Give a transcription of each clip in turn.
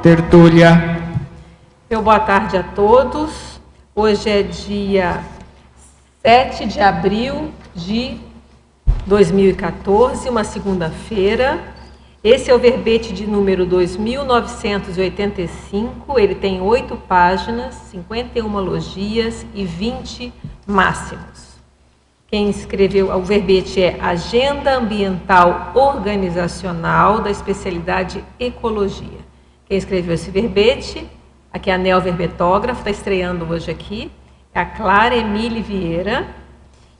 tertúlia. Boa tarde a todos. Hoje é dia 7 de abril de 2014, uma segunda-feira. Esse é o verbete de número 2985, ele tem 8 páginas, 51 logias e 20 máximos. Quem escreveu o verbete é Agenda Ambiental Organizacional da especialidade Ecologia. Quem escreveu esse verbete, aqui é a Nel Verbetógrafa, está estreando hoje aqui, é a Clara Emília Vieira,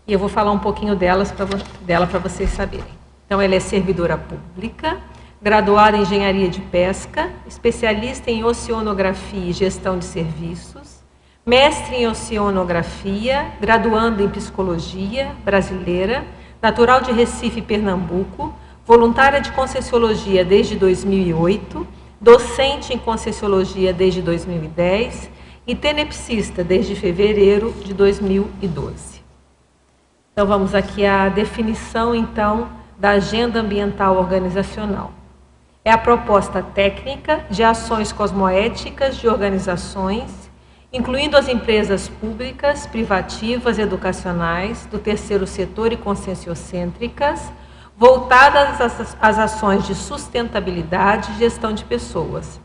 e eu vou falar um pouquinho dela para vocês saberem. Então, ela é servidora pública, graduada em Engenharia de Pesca, especialista em Oceanografia e Gestão de Serviços, mestre em Oceanografia, graduando em Psicologia brasileira, natural de Recife, Pernambuco, voluntária de Conscienciologia desde 2008, docente em Conscienciologia desde 2010 e tenepsista desde fevereiro de 2012. Então, vamos aqui à definição, então, da Agenda Ambiental Organizacional. É a proposta técnica de ações cosmoéticas de organizações, incluindo as empresas públicas, privativas, educacionais, do terceiro setor e conscienciocêntricas, voltadas às ações de sustentabilidade e gestão de pessoas,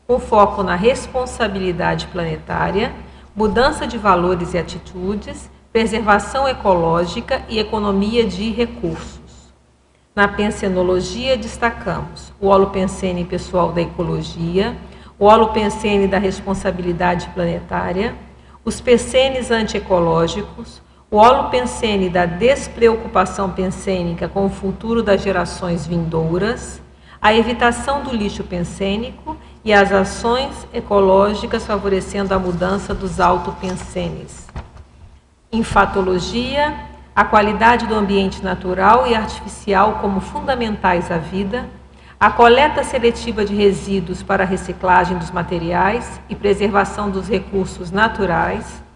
com foco na responsabilidade planetária, mudança de valores e atitudes, preservação ecológica e economia de recursos. Na pensenologia, destacamos o holopensene pessoal da ecologia, o holopensene da responsabilidade planetária, os pensenes antiecológicos, o holopensene da despreocupação pensênica com o futuro das gerações vindouras, a evitação do lixo pensênico e as ações ecológicas favorecendo a mudança dos autopensenes. Enfatologia, a qualidade do ambiente natural e artificial como fundamentais à vida, a coleta seletiva de resíduos para a reciclagem dos materiais e preservação dos recursos naturais,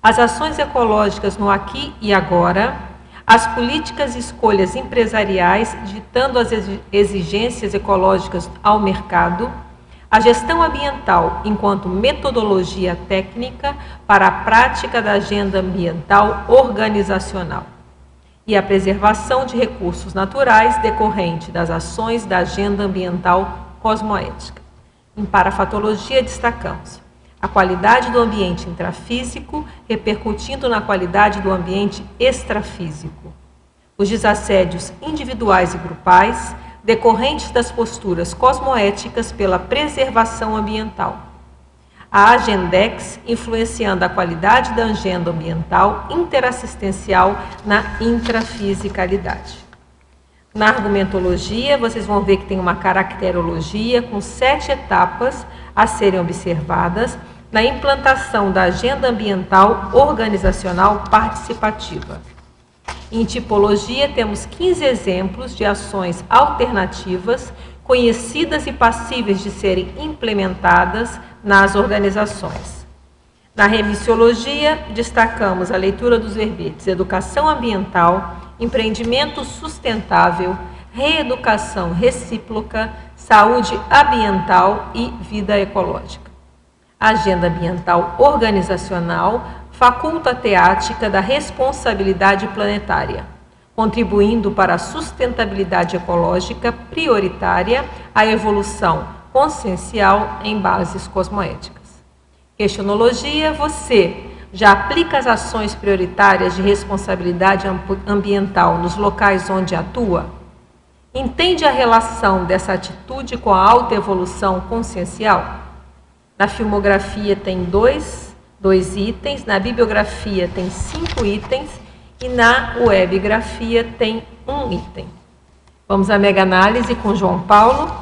as ações ecológicas no aqui e agora, as políticas e escolhas empresariais ditando as exigências ecológicas ao mercado, a gestão ambiental enquanto metodologia técnica para a prática da agenda ambiental organizacional e a preservação de recursos naturais decorrente das ações da agenda ambiental cosmoética. Em parafatologia, destacamos a qualidade do ambiente intrafísico repercutindo na qualidade do ambiente extrafísico, os desassédios individuais e grupais decorrentes das posturas cosmoéticas pela preservação ambiental, a Agendex influenciando a qualidade da agenda ambiental interassistencial na intrafisicalidade. Na argumentologia, vocês vão ver que tem uma caracterologia com 7 etapas a serem observadas na implantação da agenda ambiental organizacional participativa. Em tipologia, temos 15 exemplos de ações alternativas, conhecidas e passíveis de serem implementadas nas organizações. Na remissiologia, destacamos a leitura dos verbetes Educação Ambiental, Empreendimento Sustentável, Reeducação Recíproca, Saúde Ambiental e Vida Ecológica. A Agenda Ambiental Organizacional faculta a teática da responsabilidade planetária, contribuindo para a sustentabilidade ecológica prioritária à evolução consciencial em bases cosmoéticas. Questionologia, você já aplica as ações prioritárias de responsabilidade ambiental nos locais onde atua? Entende a relação dessa atitude com a autoevolução consciencial? Na filmografia tem dois itens, na bibliografia tem 5 itens e na webgrafia tem 1 item. Vamos à mega análise com João Paulo.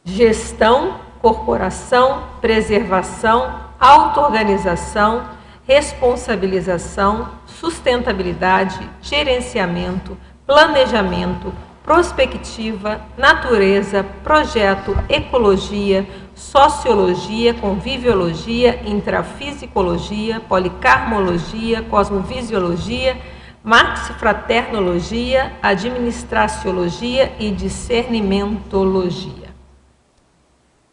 Gestão, corporação, preservação, auto-organização, responsabilização, sustentabilidade, gerenciamento, planejamento, prospectiva, natureza, projeto, ecologia, sociologia, conviviologia, intrafisicologia, policarmologia, cosmovisiologia, marxifraternologia, administraciologia e discernimentologia.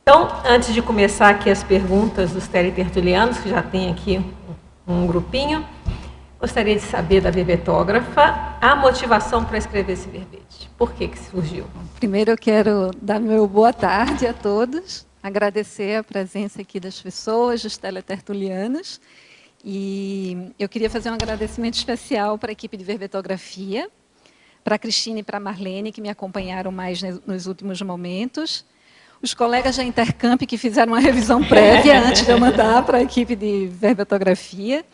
Então, antes de começar aqui as perguntas dos teletertulianos, que já tem aqui um grupinho, gostaria de saber da verbetógrafa a motivação para escrever esse verbete. Por que surgiu? Primeiro eu quero dar meu boa tarde a todos, agradecer a presença aqui das pessoas, dos teletertulianos, e eu queria fazer um agradecimento especial para a equipe de verbetografia, para a Cristina e para a Marlene, que me acompanharam mais nos últimos momentos, os colegas da Intercamp, que fizeram uma revisão prévia antes de eu mandar para a equipe de verbetografia,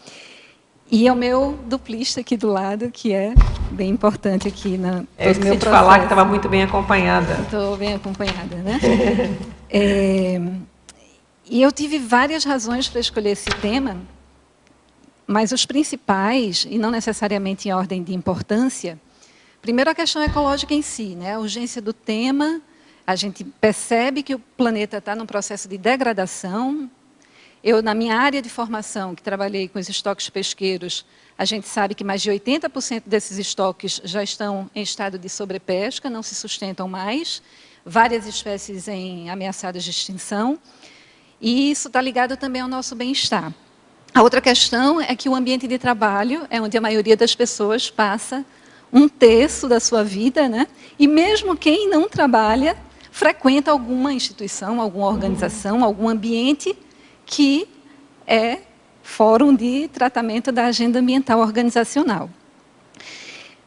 e ao meu duplista aqui do lado, que é bem importante aqui no meu processo. Falar que estava muito bem acompanhada. Estou bem acompanhada, né? E eu tive várias razões para escolher esse tema, mas os principais, e não necessariamente em ordem de importância, primeiro a questão ecológica em si, né? A urgência do tema. A gente percebe que o planeta está num processo de degradação. Eu, na minha área de formação, que trabalhei com os estoques pesqueiros, a gente sabe que mais de 80% desses estoques já estão em estado de sobrepesca, não se sustentam mais, várias espécies ameaçadas de extinção, e isso está ligado também ao nosso bem-estar. A outra questão é que o ambiente de trabalho é onde a maioria das pessoas passa 1/3 da sua vida, né? E mesmo quem não trabalha, frequenta alguma instituição, alguma organização, algum ambiente que é fórum de tratamento da agenda ambiental organizacional.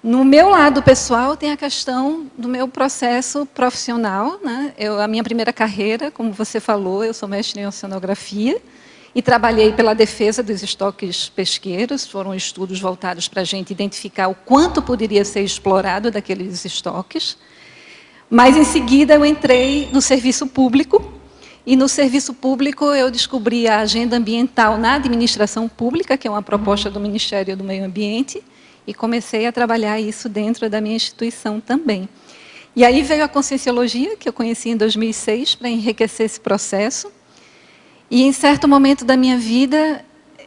No meu lado pessoal, tem a questão do meu processo profissional, né? A minha primeira carreira, como você falou, eu sou mestre em oceanografia e trabalhei pela defesa dos estoques pesqueiros, foram estudos voltados para a gente identificar o quanto poderia ser explorado daqueles estoques. Mas, em seguida, eu entrei no serviço público, e no serviço público eu descobri a agenda ambiental na administração pública, que é uma proposta do Ministério do Meio Ambiente, e comecei a trabalhar isso dentro da minha instituição também. E aí veio a Conscienciologia, que eu conheci em 2006, para enriquecer esse processo. E, em certo momento da minha vida,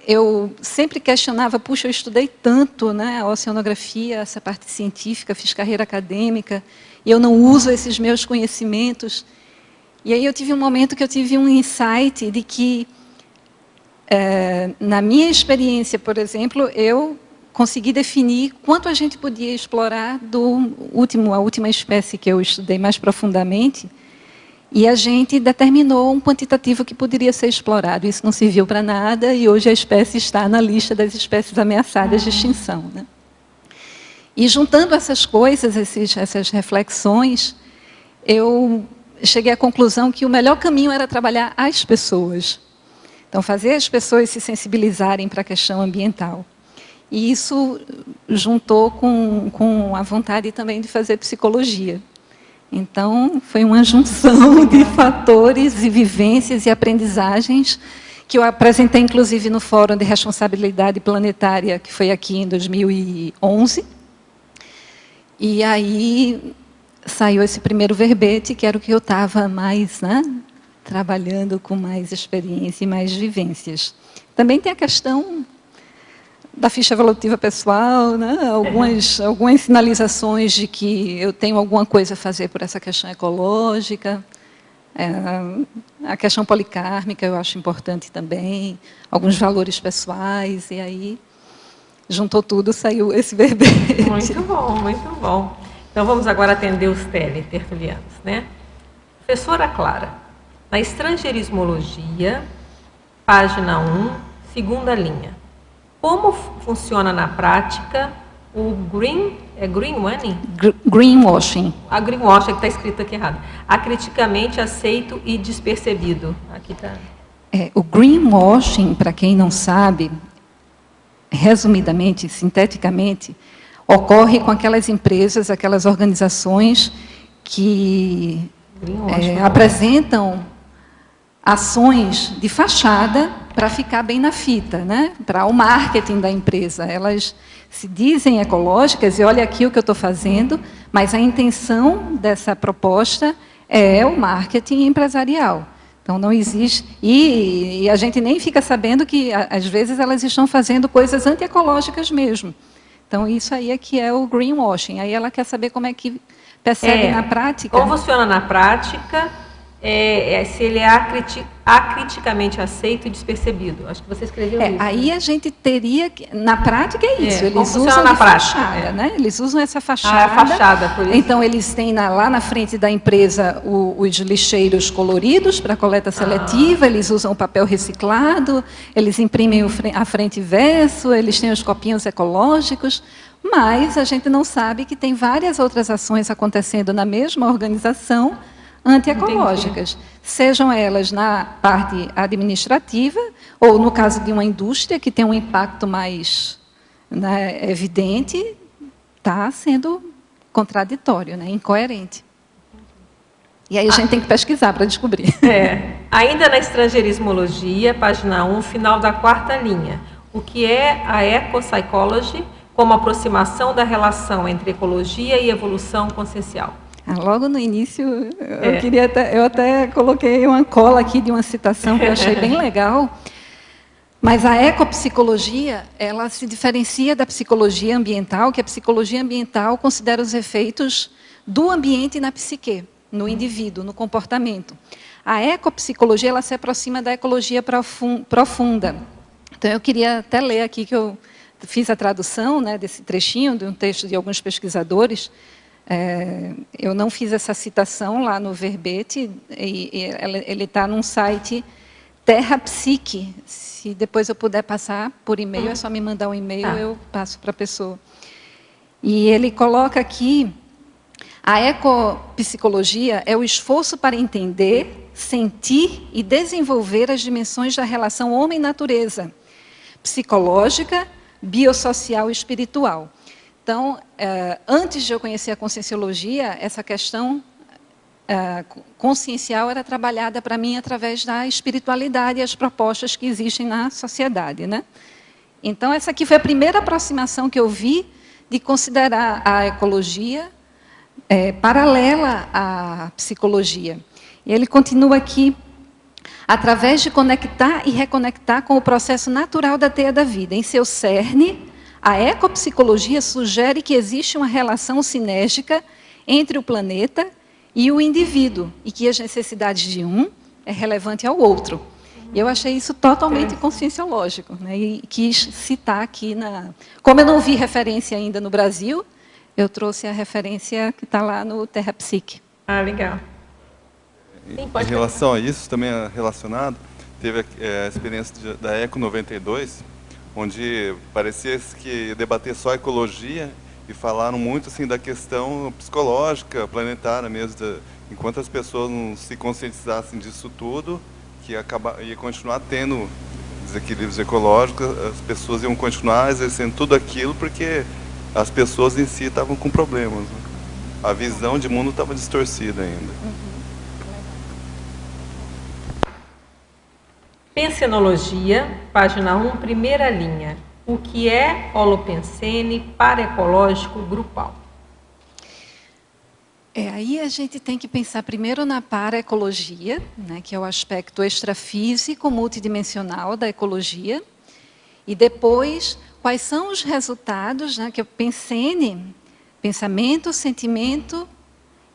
eu sempre questionava, puxa, eu estudei tanto, né, a oceanografia, essa parte científica, fiz carreira acadêmica, e eu não uso esses meus conhecimentos. E aí eu tive um momento que eu tive um insight de que, na minha experiência, por exemplo, eu consegui definir quanto a gente podia explorar a última espécie que eu estudei mais profundamente, e a gente determinou um quantitativo que poderia ser explorado. Isso não serviu para nada, e hoje a espécie está na lista das espécies ameaçadas de extinção, né? E juntando essas coisas, essas reflexões, eu cheguei à conclusão que o melhor caminho era trabalhar as pessoas. Então, fazer as pessoas se sensibilizarem para a questão ambiental. E isso juntou com a vontade também de fazer psicologia. Então, foi uma junção de fatores e vivências e aprendizagens que eu apresentei, inclusive, no Fórum de Responsabilidade Planetária, que foi aqui em 2011. E aí saiu esse primeiro verbete, que era o que eu estava mais, né, trabalhando com mais experiência e mais vivências. Também tem a questão da ficha evolutiva pessoal, né, algumas sinalizações de que eu tenho alguma coisa a fazer por essa questão ecológica. A questão policármica eu acho importante também, alguns valores pessoais, e aí juntou tudo, saiu esse verbete. Muito bom, muito bom. Então, vamos agora atender os teletertulianos, né? Professora Clara, na estrangeirismologia, página 1, segunda linha. Como funciona na prática o greenwashing? Greenwashing. A greenwashing, que está escrito aqui errado. Acriticamente aceito e despercebido. Aqui está. O greenwashing, para quem não sabe, resumidamente, sinteticamente, ocorre com aquelas empresas, aquelas organizações que apresentam ações de fachada para ficar bem na fita, né? Para o marketing da empresa. Elas se dizem ecológicas, e olha aqui o que eu estou fazendo, mas a intenção dessa proposta é o marketing empresarial. Então, não existe... E a gente nem fica sabendo que, às vezes, elas estão fazendo coisas antiecológicas mesmo. Então, isso aí é que é o greenwashing. Aí ela quer saber como é que percebe na prática. Como funciona na prática se ele é acriticamente aceito e despercebido. Acho que você escreveu isso. Aí a gente teria que... Na prática é isso, eles usam na prática, fachada, né? Eles usam essa fachada. É a fachada, por isso. Então, eles têm lá na frente da empresa os lixeiros coloridos para coleta seletiva, eles usam o papel reciclado, eles imprimem a frente e verso, eles têm os copinhos ecológicos, mas a gente não sabe que tem várias outras ações acontecendo na mesma organização, antiecológicas, sejam elas na parte administrativa, ou no caso de uma indústria que tem um impacto mais, né, evidente, está sendo contraditório, né, incoerente. E aí a gente tem que pesquisar para descobrir. Ainda na estrangeirismologia, página 1, final da 4ª linha. O que é a ecopsychology como aproximação da relação entre ecologia e evolução consciencial? Logo no início, eu até coloquei uma cola aqui de uma citação que eu achei bem legal, mas a ecopsicologia, ela se diferencia da psicologia ambiental, que a psicologia ambiental considera os efeitos do ambiente na psique, no indivíduo, no comportamento. A ecopsicologia, ela se aproxima da ecologia profunda. Então, eu queria até ler aqui, que eu fiz a tradução, né, desse trechinho, de um texto de alguns pesquisadores. Eu não fiz essa citação lá no verbete, ele está num site Terra Psique. Se depois eu puder passar por e-mail, é só me mandar um e-mail, eu passo para a pessoa. E ele coloca aqui, a ecopsicologia é o esforço para entender, sentir e desenvolver as dimensões da relação homem-natureza, psicológica, biosocial e espiritual. Então, antes de eu conhecer a conscienciologia, essa questão consciencial era trabalhada para mim através da espiritualidade e as propostas que existem na sociedade, né? Então, essa aqui foi a primeira aproximação que eu vi de considerar a ecologia paralela à psicologia. E ele continua aqui, através de conectar e reconectar com o processo natural da teia da vida. Em seu cerne, a ecopsicologia sugere que existe uma relação sinérgica entre o planeta e o indivíduo, e que as necessidades de um é relevante ao outro. E eu achei isso totalmente conscienciológico, né? E quis citar aqui Como eu não vi referência ainda no Brasil, eu trouxe a referência que está lá no Terra Psique. Legal. Sim, em relação a isso, também é relacionado, teve a experiência da Eco 92, onde parecia que ia debater só ecologia e falaram muito assim da questão psicológica, planetária mesmo, enquanto as pessoas não se conscientizassem disso tudo, que ia continuar tendo desequilíbrios ecológicos, as pessoas iam continuar exercendo tudo aquilo porque as pessoas em si estavam com problemas, né? A visão de mundo estava distorcida ainda. Pensenologia, página 1, primeira linha. O que é holopensene paraecológico grupal? Aí a gente tem que pensar primeiro na paraecologia, né, que é o aspecto extrafísico, multidimensional da ecologia, e depois quais são os resultados, né, que é o pensene, pensamento, sentimento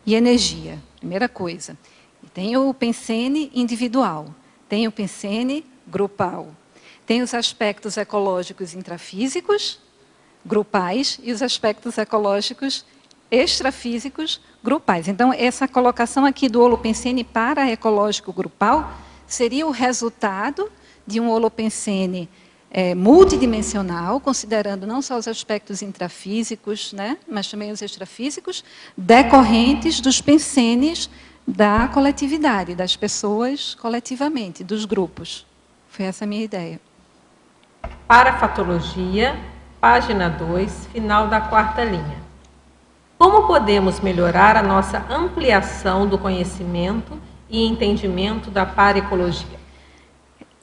e energia, primeira coisa. E tem o pensene individual, tem o pensene grupal, tem os aspectos ecológicos intrafísicos, grupais, e os aspectos ecológicos extrafísicos, grupais. Então, essa colocação aqui do holopensene paraecológico grupal seria o resultado de um holopensene multidimensional, considerando não só os aspectos intrafísicos, né, mas também os extrafísicos, decorrentes dos pensenes da coletividade, das pessoas coletivamente, dos grupos. Foi essa a minha ideia. Parafatologia, página 2, final da 4ª linha. Como podemos melhorar a nossa ampliação do conhecimento e entendimento da paraecologia?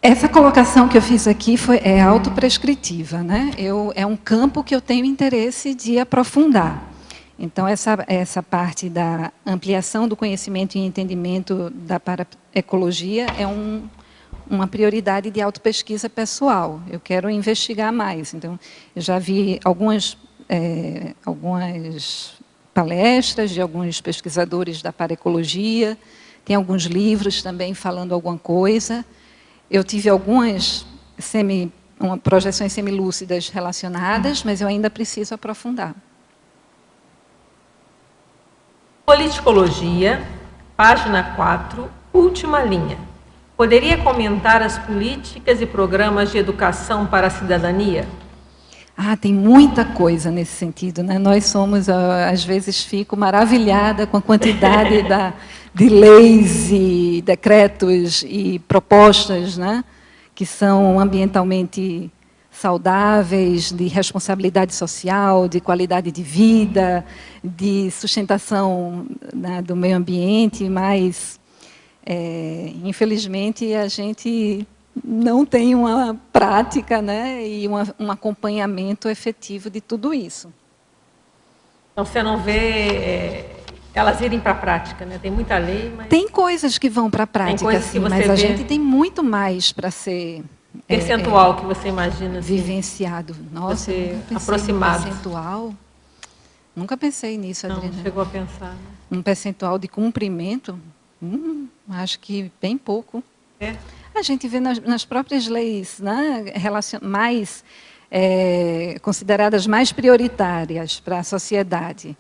Essa colocação que eu fiz aqui é autoprescritiva, né? É um campo que eu tenho interesse de aprofundar. Então, essa parte da ampliação do conhecimento e entendimento da paraecologia é uma prioridade de autopesquisa pessoal. Eu quero investigar mais. Então, eu já vi algumas palestras de alguns pesquisadores da paraecologia, tem alguns livros também falando alguma coisa. Eu tive algumas projeções semilúcidas relacionadas, mas eu ainda preciso aprofundar. Politicologia, página 4, última linha. Poderia comentar as políticas e programas de educação para a cidadania? Tem muita coisa nesse sentido, né? Nós somos, às vezes, fico maravilhada com a quantidade de leis e decretos e propostas, né? Que são ambientalmente saudáveis, de responsabilidade social, de qualidade de vida, de sustentação, né, do meio ambiente, mas, infelizmente, a gente não tem uma prática, né, e um acompanhamento efetivo de tudo isso. Então, você não vê elas irem para a prática, né? Tem muita lei, mas... Tem coisas que vão para a prática, sim, mas a gente tem muito mais para ser... Percentual que você imagina? Assim, vivenciado. Nossa, aproximado. Percentual? Nunca pensei nisso, Adriana. Não chegou a pensar. Né? Um percentual de cumprimento? Acho que bem pouco. A gente vê nas próprias leis, né, mais consideradas mais prioritárias para a sociedade,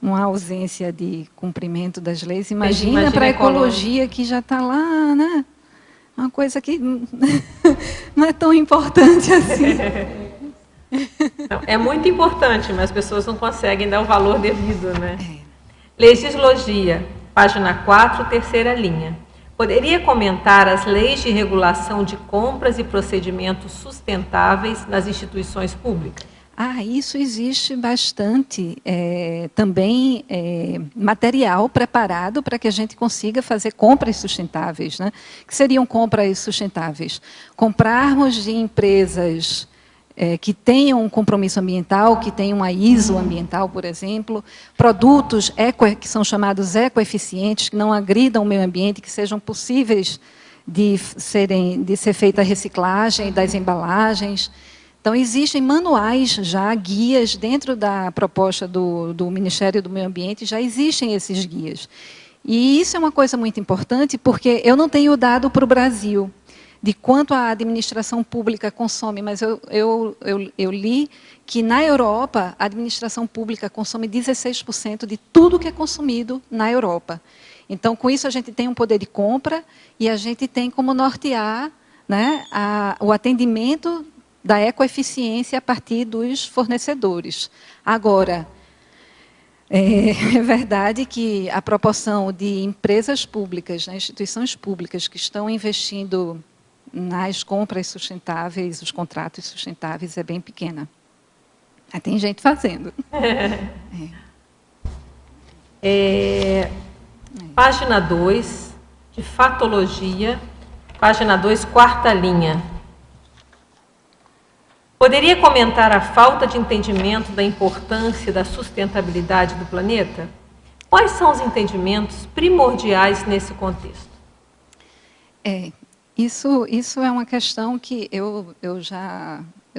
uma ausência de cumprimento das leis. Imagina para a ecologia que já está lá, né? Uma coisa que não é tão importante assim. Não, é muito importante, mas as pessoas não conseguem dar o valor devido, né? Legislação, página 4, terceira linha. Poderia comentar as leis de regulação de compras e procedimentos sustentáveis nas instituições públicas? Isso existe bastante, também material preparado para que a gente consiga fazer compras sustentáveis, né? Que seriam compras sustentáveis? Comprarmos de empresas que tenham um compromisso ambiental, que tenham uma ISO ambiental, por exemplo, produtos que são chamados ecoeficientes, que não agridam o meio ambiente, que sejam possíveis de ser feita a reciclagem das embalagens. Então, existem manuais já, guias, dentro da proposta do Ministério do Meio Ambiente, já existem esses guias. E isso é uma coisa muito importante, porque eu não tenho dado para o Brasil de quanto a administração pública consome, mas eu li que, na Europa, a administração pública consome 16% de tudo que é consumido na Europa. Então, com isso, a gente tem um poder de compra e a gente tem como nortear, né, o atendimento da ecoeficiência a partir dos fornecedores. Agora, é verdade que a proporção de empresas públicas, né, instituições públicas que estão investindo nas compras sustentáveis, os contratos sustentáveis, é bem pequena. Tem gente fazendo. Página 2, de fatologia, página 2, quarta linha. Poderia comentar a falta de entendimento da importância da sustentabilidade do planeta? Quais são os entendimentos primordiais nesse contexto? Isso é uma questão que eu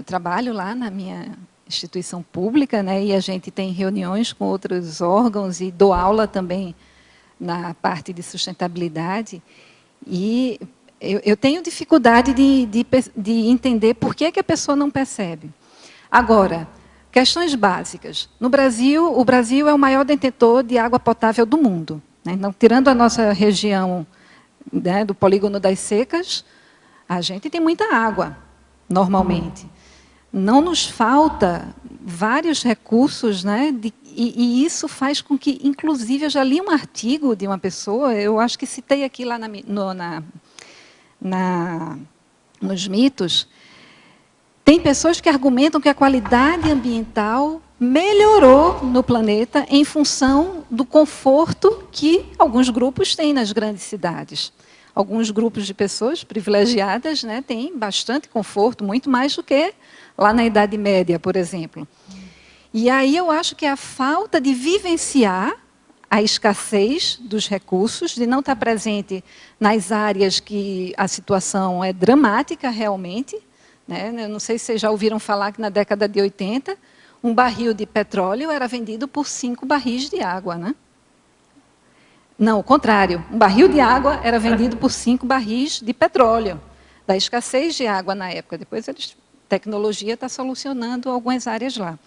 trabalho lá na minha instituição pública, né, e a gente tem reuniões com outros órgãos e dou aula também na parte de sustentabilidade. E eu tenho dificuldade de entender por que a pessoa não percebe. Agora, questões básicas. No Brasil, o Brasil é o maior detentor de água potável do mundo, né? Então, tirando a nossa região, né, do polígono das secas, a gente tem muita água, normalmente. Não nos falta vários recursos, né, e isso faz com que, inclusive, eu já li um artigo de uma pessoa, eu acho que citei aqui lá nos mitos, tem pessoas que argumentam que a qualidade ambiental melhorou no planeta em função do conforto que alguns grupos têm nas grandes cidades. Alguns grupos de pessoas privilegiadas, né, têm bastante conforto, muito mais do que lá na Idade Média, por exemplo. E aí eu acho que a falta de vivenciar a escassez dos recursos, de não estar presente nas áreas que a situação é dramática realmente, né? Eu não sei se vocês já ouviram falar que na década de 80, um barril de petróleo era vendido por 5 barris de água, né? Não, o contrário. Um barril de água era vendido por 5 barris de petróleo, da escassez de água na época. Depois a tecnologia está solucionando algumas áreas lá.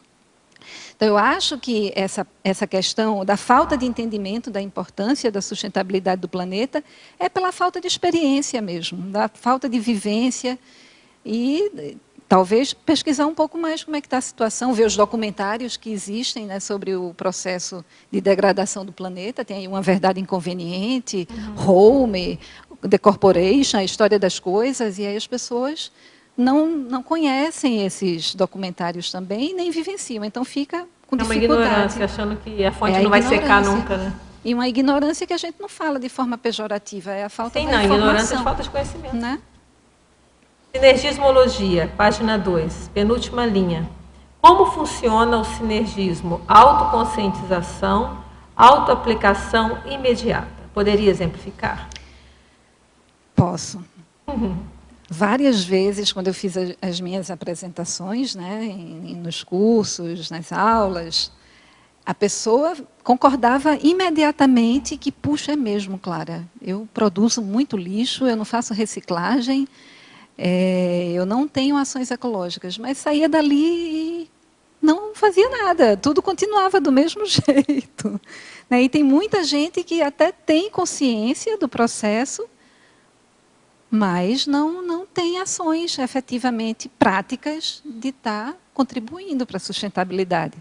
Então, eu acho que essa questão da falta de entendimento da importância da sustentabilidade do planeta é pela falta de experiência mesmo, da falta de vivência e talvez pesquisar um pouco mais como é que está a situação, ver os documentários que existem, né, sobre o processo de degradação do planeta. Tem aí Uma Verdade Inconveniente, Home, The Corporation, a história das coisas, e aí as pessoas não conhecem esses documentários também, nem vivenciam, então fica com dificuldade. É uma ignorância, achando que a fonte não vai secar nunca, né? E uma ignorância que a gente não fala de forma pejorativa, é a falta de informação. Ignorância de falta de conhecimento. Né? Sinergismologia, página 2, penúltima linha. Como funciona o sinergismo? Autoconscientização, autoaplicação imediata. Poderia exemplificar? Posso. Várias vezes, quando eu fiz as minhas apresentações, né, nos cursos, nas aulas, a pessoa concordava imediatamente que, puxa, é mesmo, Clara, eu produzo muito lixo, eu não faço reciclagem, eu não tenho ações ecológicas, mas saía dali e não fazia nada, tudo continuava do mesmo jeito. E tem muita gente que até tem consciência do processo, mas não tem ações efetivamente práticas de estar contribuindo para a sustentabilidade.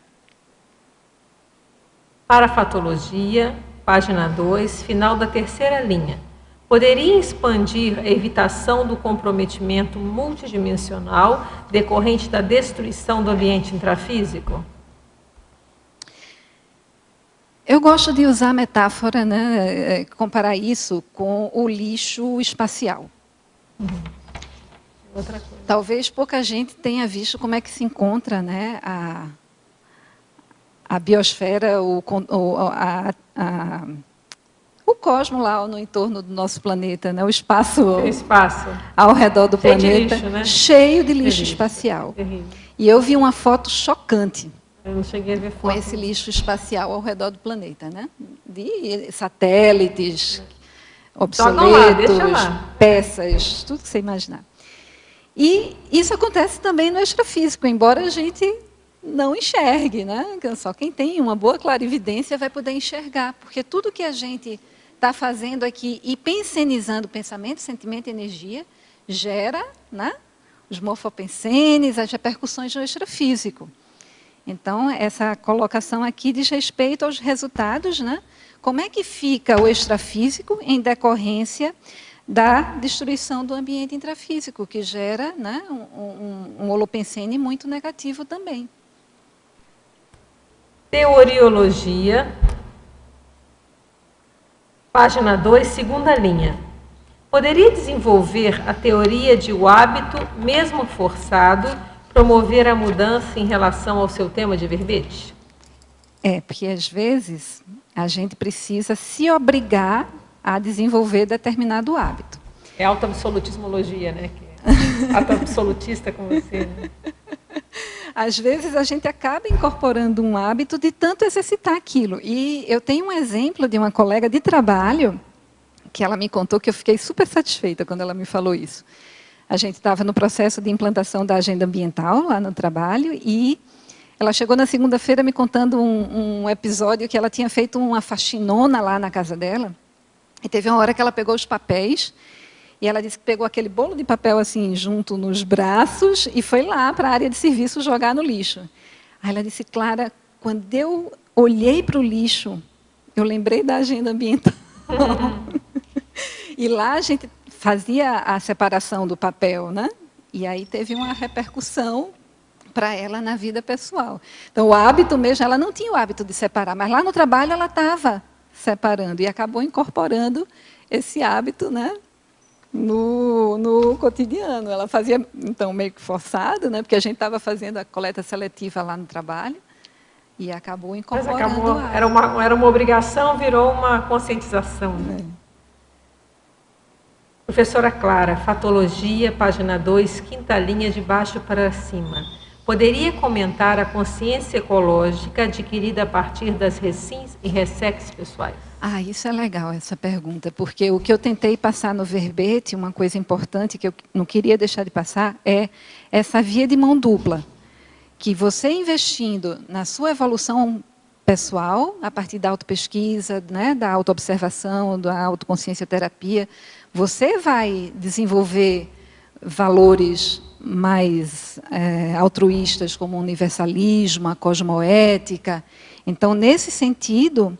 Parafatologia, página 2, final da terceira linha. Poderia expandir a evitação do comprometimento multidimensional decorrente da destruição do ambiente intrafísico? Eu gosto de usar a metáfora, né, comparar isso com o lixo espacial. Outra coisa. Talvez pouca gente tenha visto como é que se encontra, né, a biosfera, o cosmo lá no entorno do nosso planeta, né, o espaço ao redor do planeta, lixo, né? Cheio de lixo espacial. Terrível. E eu vi uma foto chocante. Eu não cheguei a ver foto. Com esse lixo espacial ao redor do planeta, né? De satélites, obsoletos, peças, tudo que você imaginar. E isso acontece também no extrafísico, embora a gente não enxergue, né? Só quem tem uma boa clarividência vai poder enxergar, porque tudo que a gente está fazendo aqui e pensenizando pensamento, sentimento e energia, gera, né, os morfopensenes, as repercussões no extrafísico. Então, essa colocação aqui diz respeito aos resultados, né? Como é que fica o extrafísico em decorrência da destruição do ambiente intrafísico, que gera, né, um holopensene muito negativo também. Teoriologia, página 2, segunda linha. Poderia desenvolver a teoria de o hábito, mesmo forçado, promover a mudança em relação ao seu tema de verbete? Porque às vezes a gente precisa se obrigar a desenvolver determinado hábito. É autoabsolutismologia, né? Autoabsolutista com você, né? Às vezes a gente acaba incorporando um hábito de tanto exercitar aquilo. E eu tenho um exemplo de uma colega de trabalho que ela me contou que eu fiquei super satisfeita quando ela me falou isso. A gente estava no processo de implantação da agenda ambiental lá no trabalho e ela chegou na segunda-feira me contando um episódio que ela tinha feito uma faxinona lá na casa dela. E teve uma hora que ela pegou os papéis e ela disse que pegou aquele bolo de papel assim junto nos braços e foi lá para a área de serviço jogar no lixo. Aí ela disse, Clara, quando eu olhei para o lixo, eu lembrei da agenda ambiental. E lá a gente fazia a separação do papel, né? E aí teve uma repercussão para ela na vida pessoal. Então, o hábito mesmo, ela não tinha o hábito de separar, mas lá no trabalho ela estava separando e acabou incorporando esse hábito, né, no cotidiano. Ela fazia, então, meio que forçado, né, porque a gente estava fazendo a coleta seletiva lá no trabalho e acabou incorporando. Mas acabou, era uma obrigação, virou uma conscientização. Né? Professora Clara, Fatologia, página 2, quinta linha de baixo para cima. Poderia comentar a consciência ecológica adquirida a partir das recins e ressex pessoais? Isso é legal, essa pergunta, porque o que eu tentei passar no verbete, uma coisa importante que eu não queria deixar de passar, é essa via de mão dupla, que você investindo na sua evolução pessoal, a partir da autopesquisa, né, da autoobservação, da autoconsciencioterapia, você vai desenvolver valores mais altruístas, como o universalismo, a cosmoética. Então, nesse sentido,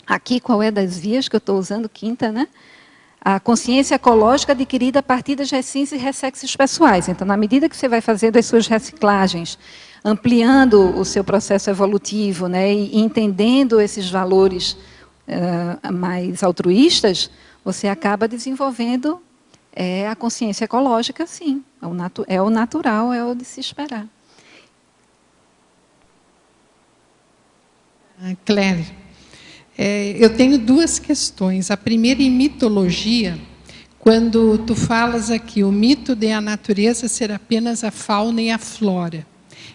aqui, qual é das vias que eu estou usando? Quinta, né? A consciência ecológica adquirida a partir das essências e reflexos pessoais. Então, na medida que você vai fazendo as suas reciclagens, ampliando o seu processo evolutivo, né, e entendendo esses valores mais altruístas, você acaba desenvolvendo a consciência ecológica, sim. É o natural, é o de se esperar. Claire, eu tenho duas questões. A primeira, em mitologia, quando tu falas aqui, o mito de a natureza ser apenas a fauna e a flora.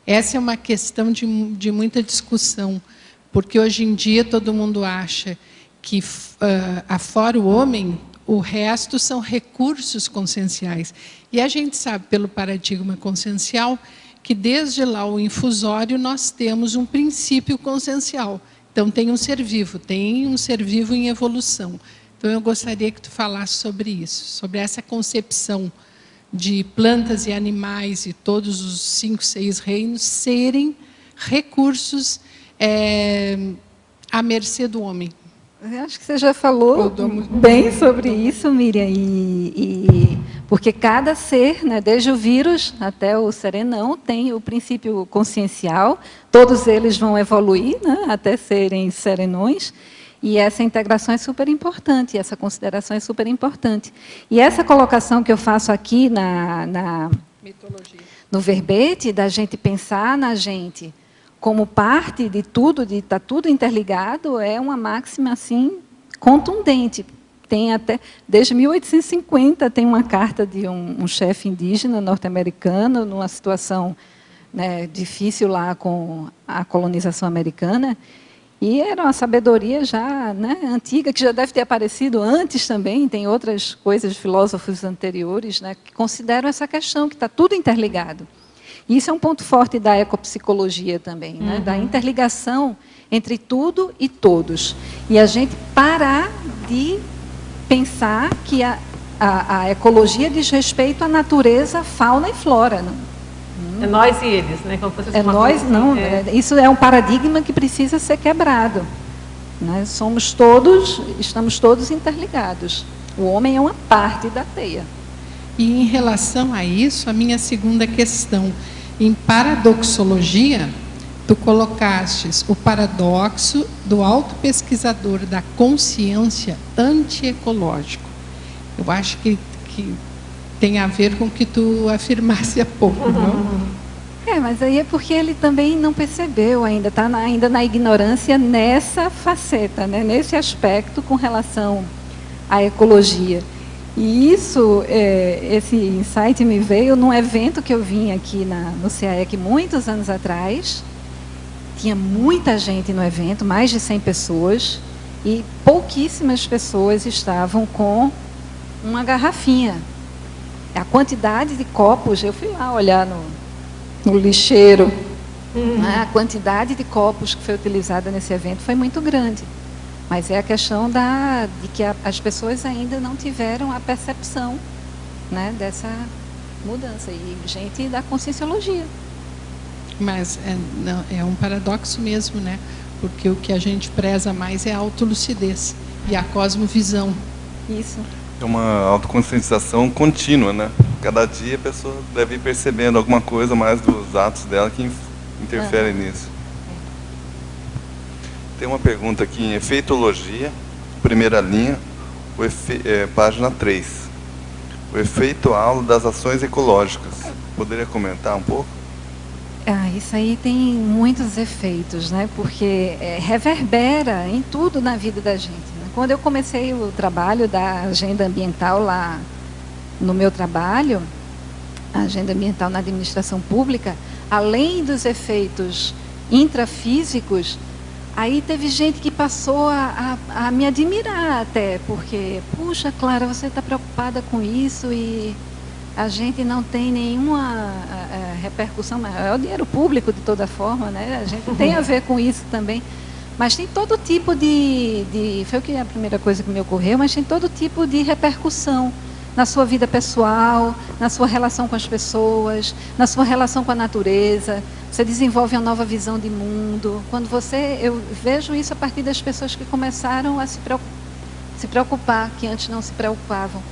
Essa é uma questão de muita discussão, porque hoje em dia todo mundo acha que, afora o homem, o resto são recursos conscienciais. E a gente sabe, pelo paradigma consciencial, que desde lá o infusório nós temos um princípio consciencial. Então, tem um ser vivo em evolução. Então, eu gostaria que tu falasse sobre isso, sobre essa concepção de plantas e animais e todos os 5, 6 reinos serem recursos à mercê do homem. Eu acho que você já falou bem sobre isso, Miriam, porque cada ser, né, desde o vírus até o serenão, tem o princípio consciencial, todos eles vão evoluir, né, até serem serenões, e essa integração é super importante, essa consideração é super importante. E essa colocação que eu faço aqui mitologia, no verbete, da gente pensar na gente como parte de tudo, de estar tudo interligado, é uma máxima assim contundente. Tem até desde 1850 tem uma carta de um chefe indígena norte-americano numa situação, né, difícil lá com a colonização americana, e era uma sabedoria já, né, antiga, que já deve ter aparecido antes também. Tem outras coisas de filósofos anteriores, né, que consideram essa questão que está tudo interligado. Isso é um ponto forte da ecopsicologia também, né? Da interligação entre tudo e todos. E a gente parar de pensar que a ecologia diz respeito à natureza, fauna e flora. É nós e eles, né? Como é nós, assim, não. Isso é um paradigma que precisa ser quebrado. Né? Estamos todos interligados. O homem é uma parte da teia. E em relação a isso, a minha segunda questão, em paradoxologia, tu colocastes o paradoxo do autopesquisador da consciência antiecológico. Eu acho que tem a ver com o que tu afirmasse há pouco, não? Mas aí é porque ele também não percebeu ainda, está ainda na ignorância nessa faceta, né? Nesse aspecto com relação à ecologia. E isso, esse insight me veio num evento que eu vim aqui no CAEC muitos anos atrás. Tinha muita gente no evento, mais de 100 pessoas, e pouquíssimas pessoas estavam com uma garrafinha. A quantidade de copos, eu fui lá olhar no lixeiro, né? A quantidade de copos que foi utilizada nesse evento foi muito grande. Mas é a questão de que as pessoas ainda não tiveram a percepção, né, dessa mudança. E gente da conscienciologia. Mas é um paradoxo mesmo, né? Porque o que a gente preza mais é a autolucidez e a cosmovisão. Isso. É uma autoconscientização contínua, né? Cada dia a pessoa deve ir percebendo alguma coisa mais dos atos dela que interferem nisso. Tem uma pergunta aqui em efeitologia, primeira linha, página 3. O efeito halo das ações ecológicas. Poderia comentar um pouco? Isso aí tem muitos efeitos, né? Porque reverbera em tudo na vida da gente. Né? Quando eu comecei o trabalho da agenda ambiental lá no meu trabalho, a agenda ambiental na administração pública, além dos efeitos intrafísicos, Aí teve gente que passou a me admirar até, porque, puxa, Clara, você está preocupada com isso e a gente não tem nenhuma repercussão, mas é o dinheiro público de toda forma, né? A gente tem a ver com isso também. Mas tem todo tipo foi o que a primeira coisa que me ocorreu, mas tem todo tipo de repercussão na sua vida pessoal, na sua relação com as pessoas, na sua relação com a natureza. Você desenvolve uma nova visão de mundo. Eu vejo isso a partir das pessoas que começaram a se preocupar, que antes não se preocupavam.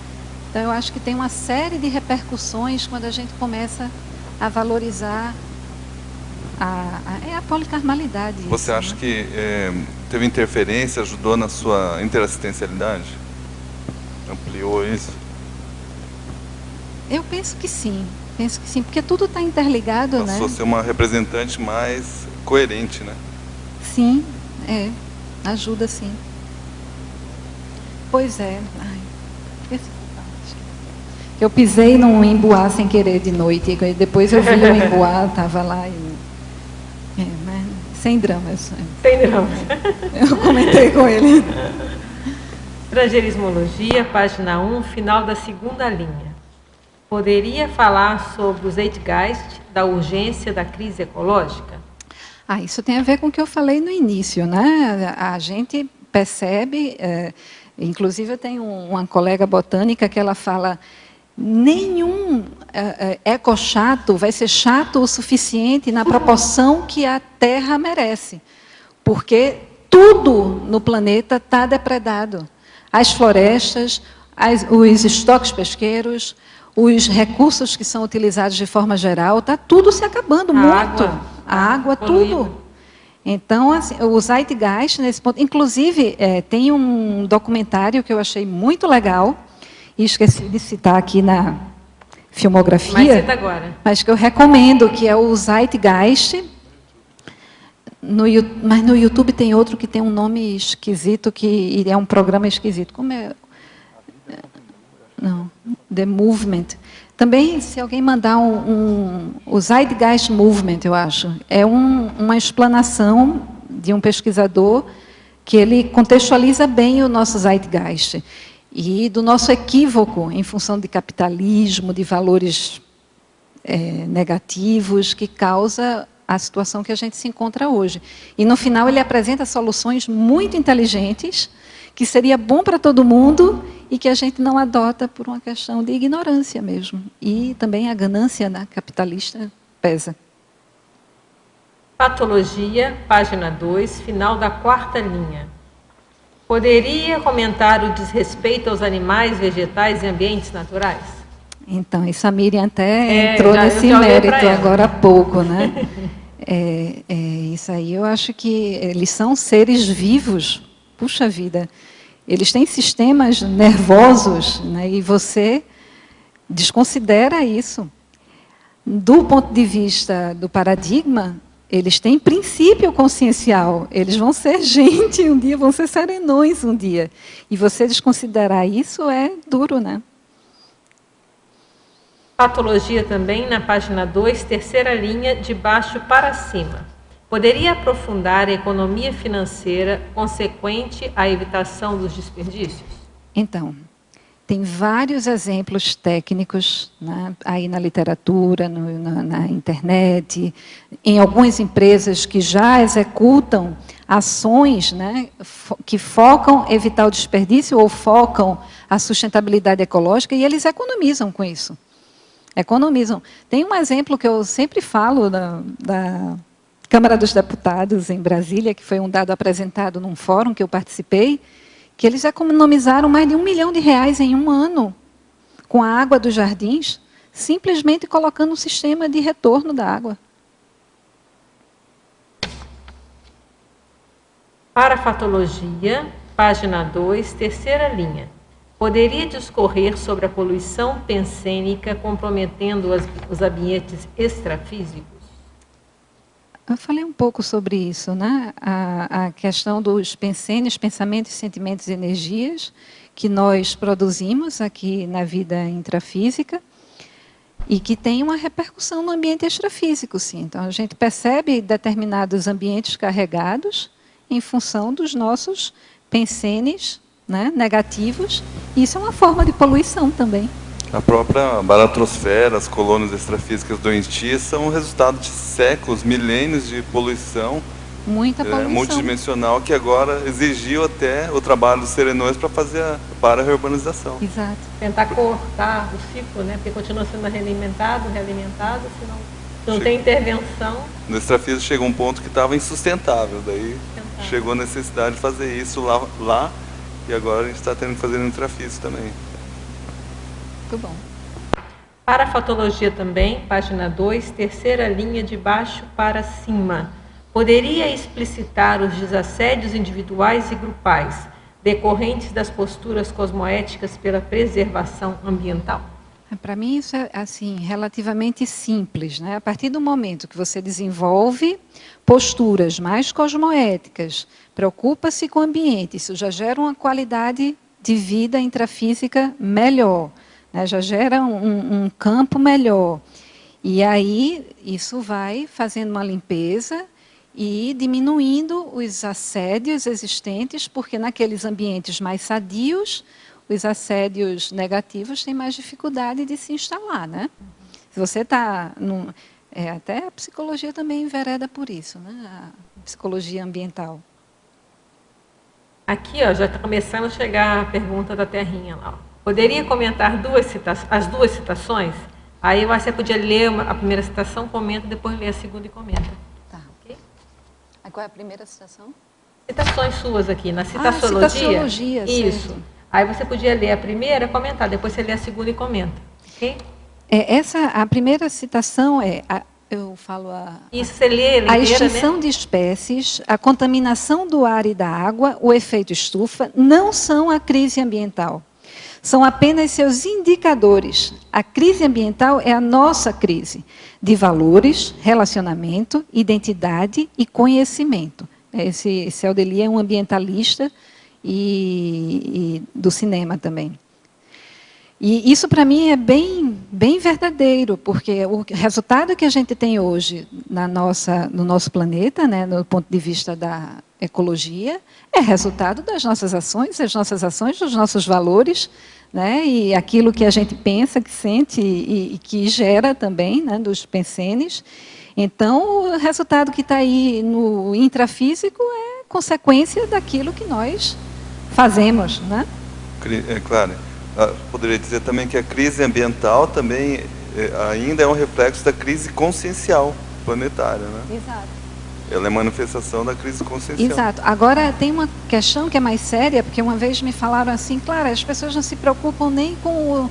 Então, eu acho que tem uma série de repercussões quando a gente começa a valorizar a policarmalidade. Você acha que teve interferência, ajudou na sua interassistencialidade? Ampliou isso? Eu penso que sim, porque tudo está interligado, né? Passou a ser uma representante mais coerente, né? Sim, ajuda sim. Pois é. Eu pisei num embuá sem querer de noite, e depois eu vi o embuá, estava lá, mas sem drama. Sem drama. Eu comentei com ele. Estrangeirismologia, página 1, final da segunda linha. Poderia falar sobre o Zeitgeist da urgência da crise ecológica? Isso tem a ver com o que eu falei no início, né? A gente percebe, inclusive eu tenho uma colega botânica que ela fala, nenhum ecochato vai ser chato o suficiente na proporção que a Terra merece, porque tudo no planeta está depredado. As florestas, os estoques pesqueiros, os recursos que são utilizados de forma geral, está tudo se acabando muito. A água, tudo. Então, assim, o Zeitgeist, nesse ponto... Inclusive, tem um documentário que eu achei muito legal, e esqueci de citar aqui na filmografia, mas cita agora. Mas que eu recomendo, que é o Zeitgeist. Mas no YouTube tem outro que tem um nome esquisito, que é um programa esquisito. Como é? Não, The Movement. Também, se alguém mandar o Zeitgeist Movement, eu acho, é uma explanação de um pesquisador que ele contextualiza bem o nosso Zeitgeist e do nosso equívoco em função de capitalismo, de valores negativos, que causa a situação que a gente se encontra hoje. E, no final, ele apresenta soluções muito inteligentes, que seria bom para todo mundo e que a gente não adota por uma questão de ignorância mesmo. E também a ganância, né, capitalista pesa. Patologia, página 2, final da quarta linha. Poderia comentar o desrespeito aos animais, vegetais e ambientes naturais? Então, isso a Miriam até entrou nesse mérito agora há pouco, né? Isso aí eu acho que eles são seres vivos, puxa vida, eles têm sistemas nervosos, né, e você desconsidera isso. Do ponto de vista do paradigma, eles têm princípio consciencial, eles vão ser gente um dia, vão ser serenões um dia. E você desconsiderar isso é duro, né? Patologia também, na página 2, terceira linha, de baixo para cima. Poderia aprofundar a economia financeira consequente à evitação dos desperdícios? Então, tem vários exemplos técnicos, né, aí na literatura, na internet, em algumas empresas que já executam ações, né, que focam evitar o desperdício ou focam a sustentabilidade ecológica, e eles economizam com isso. Economizam. Tem um exemplo que eu sempre falo da Câmara dos Deputados em Brasília, que foi um dado apresentado num fórum que eu participei, que eles economizaram mais de R$1 milhão em um ano com a água dos jardins, simplesmente colocando um sistema de retorno da água. Parafatologia, página 2, terceira linha. Poderia discorrer sobre a poluição pensênica comprometendo os ambientes extrafísicos? Eu falei um pouco sobre isso, né? A questão dos pensênios, pensamentos, sentimentos e energias que nós produzimos aqui na vida intrafísica e que tem uma repercussão no ambiente extrafísico, sim. Então, a gente percebe determinados ambientes carregados em função dos nossos pensenes, né, negativos. Isso é uma forma de poluição também. A própria baratrosfera, as colônias extrafísicas doentias são o resultado de séculos, milênios de poluição, Muita poluição. Multidimensional, que agora exigiu até o trabalho dos serenões para fazer a para-urbanização. Exato. Tentar cortar o ciclo, né? Porque continua sendo realimentado, senão não tem intervenção. No extrafísico chegou um ponto que estava insustentável, daí chegou a necessidade de fazer isso lá e agora a gente está tendo que fazer no intrafísico também. Muito bom. Parafatologia também, página 2, terceira linha de baixo para cima. Poderia explicitar os desassédios individuais e grupais, decorrentes das posturas cosmoéticas pela preservação ambiental? Para mim isso é assim, relativamente simples, né? A partir do momento que você desenvolve posturas mais cosmoéticas, preocupa-se com o ambiente, isso já gera uma qualidade de vida intrafísica melhor, né? Já gera um campo melhor. E aí isso vai fazendo uma limpeza e diminuindo os assédios existentes, porque naqueles ambientes mais sadios, os assédios negativos têm mais dificuldade de se instalar, né? Se você está... até a psicologia também envereda por isso, né? A psicologia ambiental. Aqui, ó, já está começando a chegar a pergunta da Terrinha lá. Ó. Poderia comentar as duas citações? Aí você podia ler a primeira citação, comenta, depois ler a segunda e comenta. Tá. Okay? Aí qual é a primeira citação? Citações suas aqui, na citaciologia. Citaciologia, isso. Certo. Aí você podia ler a primeira, comentar, depois você lê a segunda e comenta. Ok? A primeira citação eu falo isso, você lê a extinção de espécies, a contaminação do ar e da água, o efeito estufa, não são a crise ambiental. São apenas seus indicadores. A crise ambiental é a nossa crise de valores, relacionamento, identidade e conhecimel. Esse Aldeli é um ambientalista e do cinema também. E isso, para mim, é bem verdadeiro, porque o resultado que a gente tem hoje no nosso planeta, né, no ponto de vista da ecologia, é resultado das nossas ações, dos nossos valores, né, e aquilo que a gente pensa, que sente e que gera também, né, dos pensenes. Então, o resultado que está aí no intrafísico é consequência daquilo que nós fazemos, né? É claro. Poderia dizer também que a crise ambiental também ainda é um reflexo da crise consciencial planetária, né? Exato. Ela é manifestação da crise consciencial. Exato. Agora, tem uma questão que é mais séria, porque uma vez me falaram assim, claro, as pessoas não se preocupam nem com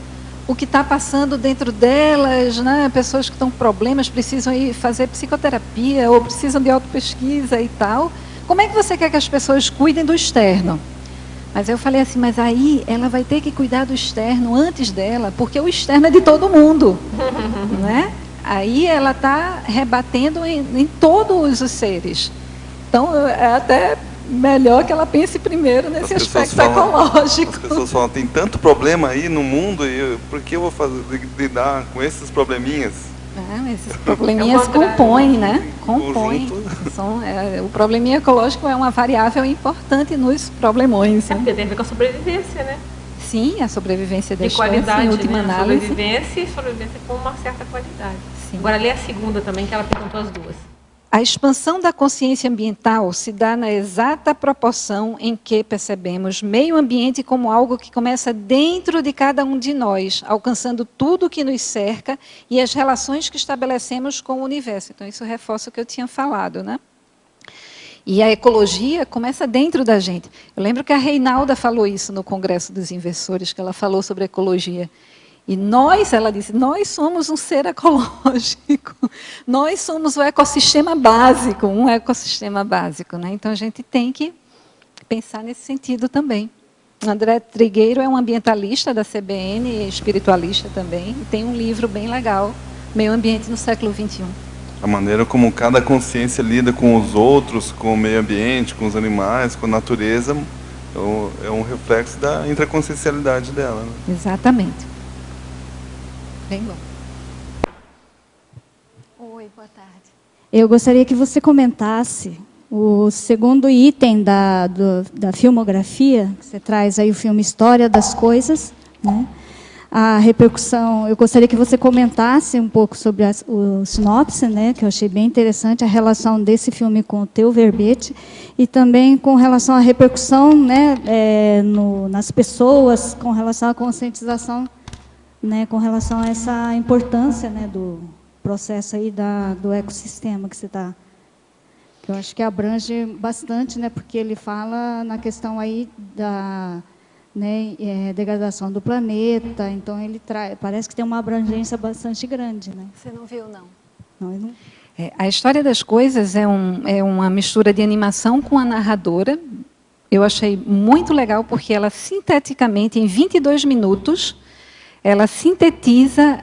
o que está passando dentro delas, né? Pessoas que estão com problemas, precisam ir fazer psicoterapia ou precisam de autopesquisa e tal. Como é que você quer que as pessoas cuidem do externo? Mas eu falei assim, mas aí ela vai ter que cuidar do externo antes dela, porque o externo é de todo mundo, né? Aí ela está rebatendo em todos os seres. Então, é até melhor que ela pense primeiro nesse aspecto ecológico. As pessoas falam, tem tanto problema aí no mundo, e por que eu vou lidar com esses probleminhas? Esses probleminhas compõem, né? Compõem. O probleminha ecológico é uma variável importante nos problemões. Porque tem a ver com a sobrevivência, né? Sim, a sobrevivência da espécie, qualidade, em última análise. Sobrevivência com uma certa qualidade. Sim. Agora, lê a segunda também, que ela perguntou as duas. A expansão da consciência ambiental se dá na exata proporção em que percebemos meio ambiente como algo que começa dentro de cada um de nós, alcançando tudo o que nos cerca e as relações que estabelecemos com o universo. Então, isso reforça o que eu tinha falado, né? E a ecologia começa dentro da gente. Eu lembro que a Reinalda falou isso no Congresso dos Investidores, que ela falou sobre ecologia. E ela disse, nós somos um ser ecológico, nós somos o ecossistema básico, um ecossistema básico, né? Então, a gente tem que pensar nesse sentido também. O André Trigueiro é um ambientalista da CBN, espiritualista também, e tem um livro bem legal, Meio Ambiente no Século XXI. A maneira como cada consciência lida com os outros, com o meio ambiente, com os animais, com a natureza, é um reflexo da intraconsciencialidade dela, né? Exatamente. Bem bom. Oi, boa tarde. Eu gostaria que você comentasse O segundo item da filmografia, que você traz aí o filme História das Coisas, né? A repercussão, eu gostaria que você comentasse um pouco sobre o sinopse, né, que eu achei bem interessante, a relação desse filme com o teu verbete, e também com relação à repercussão, né, nas pessoas, com relação à conscientização, né, com relação a essa importância, né, do processo aí do ecossistema que você está... Que eu acho que abrange bastante, né, porque ele fala na questão aí da... né, degradação do planeta, então ele parece que tem uma abrangência bastante grande, né? Você não viu, não? Não, eu não... A História das Coisas é uma mistura de animação com a narradora. Eu achei muito legal porque ela sinteticamente, em 22 minutos, ela sintetiza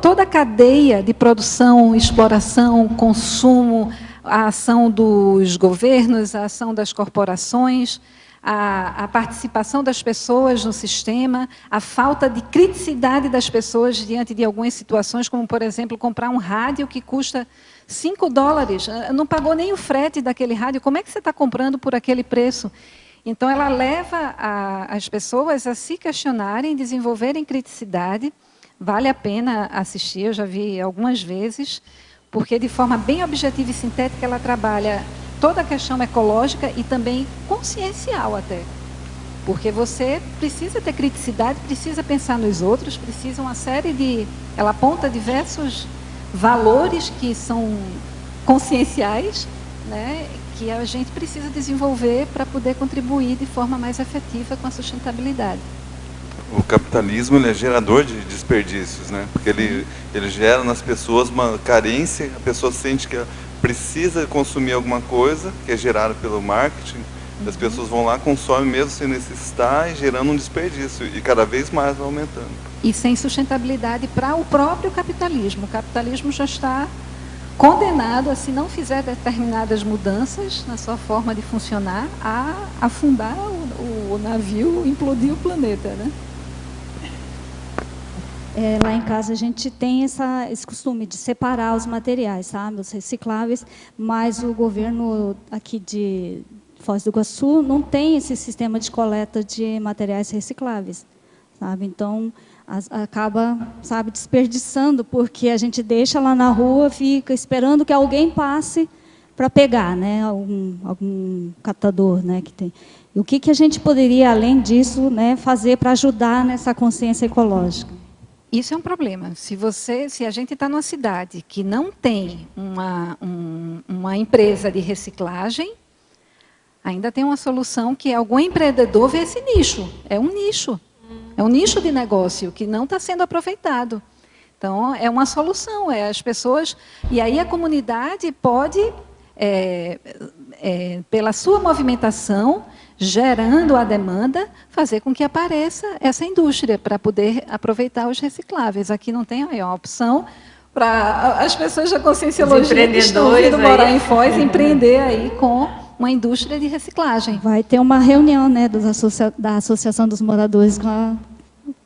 toda a cadeia de produção, exploração, consumo, a ação dos governos, a ação das corporações, a participação das pessoas no sistema, a falta de criticidade das pessoas diante de algumas situações, como, por exemplo, comprar um rádio que custa $5, não pagou nem o frete daquele rádio, como é que você está comprando por aquele preço? Então, ela leva as pessoas a se questionarem, desenvolverem criticidade. Vale a pena assistir, eu já vi algumas vezes, porque de forma bem objetiva e sintética ela trabalha toda a questão ecológica e também consciencial até. Porque você precisa ter criticidade, precisa pensar nos outros, precisa uma série de... Ela aponta diversos valores que são conscienciais, né, que a gente precisa desenvolver para poder contribuir de forma mais efetiva com a sustentabilidade. O capitalismo ele é gerador de desperdícios, né? Porque ele gera nas pessoas uma carência, a pessoa sente que precisa consumir alguma coisa, que é gerada pelo marketing, as pessoas vão lá, consomem mesmo sem necessitar, e gerando um desperdício, e cada vez mais vai aumentando. E sem sustentabilidade para o próprio capitalismo. O capitalismo já está condenado a, se não fizer determinadas mudanças na sua forma de funcionar, a afundar o navio, implodir o planeta, né? Lá em casa a gente tem esse costume de separar os materiais, sabe, os recicláveis, mas o governo aqui de Foz do Iguaçu não tem esse sistema de coleta de materiais recicláveis, sabe? Então acaba, sabe, desperdiçando, porque a gente deixa lá na rua, fica esperando que alguém passe para pegar, né, algum catador, né, que tem. E o que a gente poderia, além disso, né, fazer para ajudar nessa consciência ecológica? Isso é um problema. Se a gente está numa cidade que não tem uma empresa de reciclagem, ainda tem uma solução que é algum empreendedor ver esse nicho. É um nicho. É um nicho de negócio que não está sendo aproveitado. Então, é uma solução. As pessoas... E aí a comunidade pode, pela sua movimentação, gerando a demanda, fazer com que apareça essa indústria para poder aproveitar os recicláveis. Aqui não tem uma opção para as pessoas da conscienciologia que estão vindo morar em Foz empreender aí com uma indústria de reciclagem. Vai ter uma reunião, né, da Associação dos Moradores com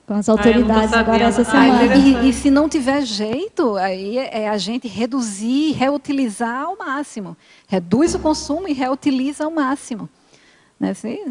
as autoridades agora essa semana. E se não tiver jeito, aí é a gente reduzir, reutilizar ao máximo. Reduz o consumo e reutiliza ao máximo. Né? Se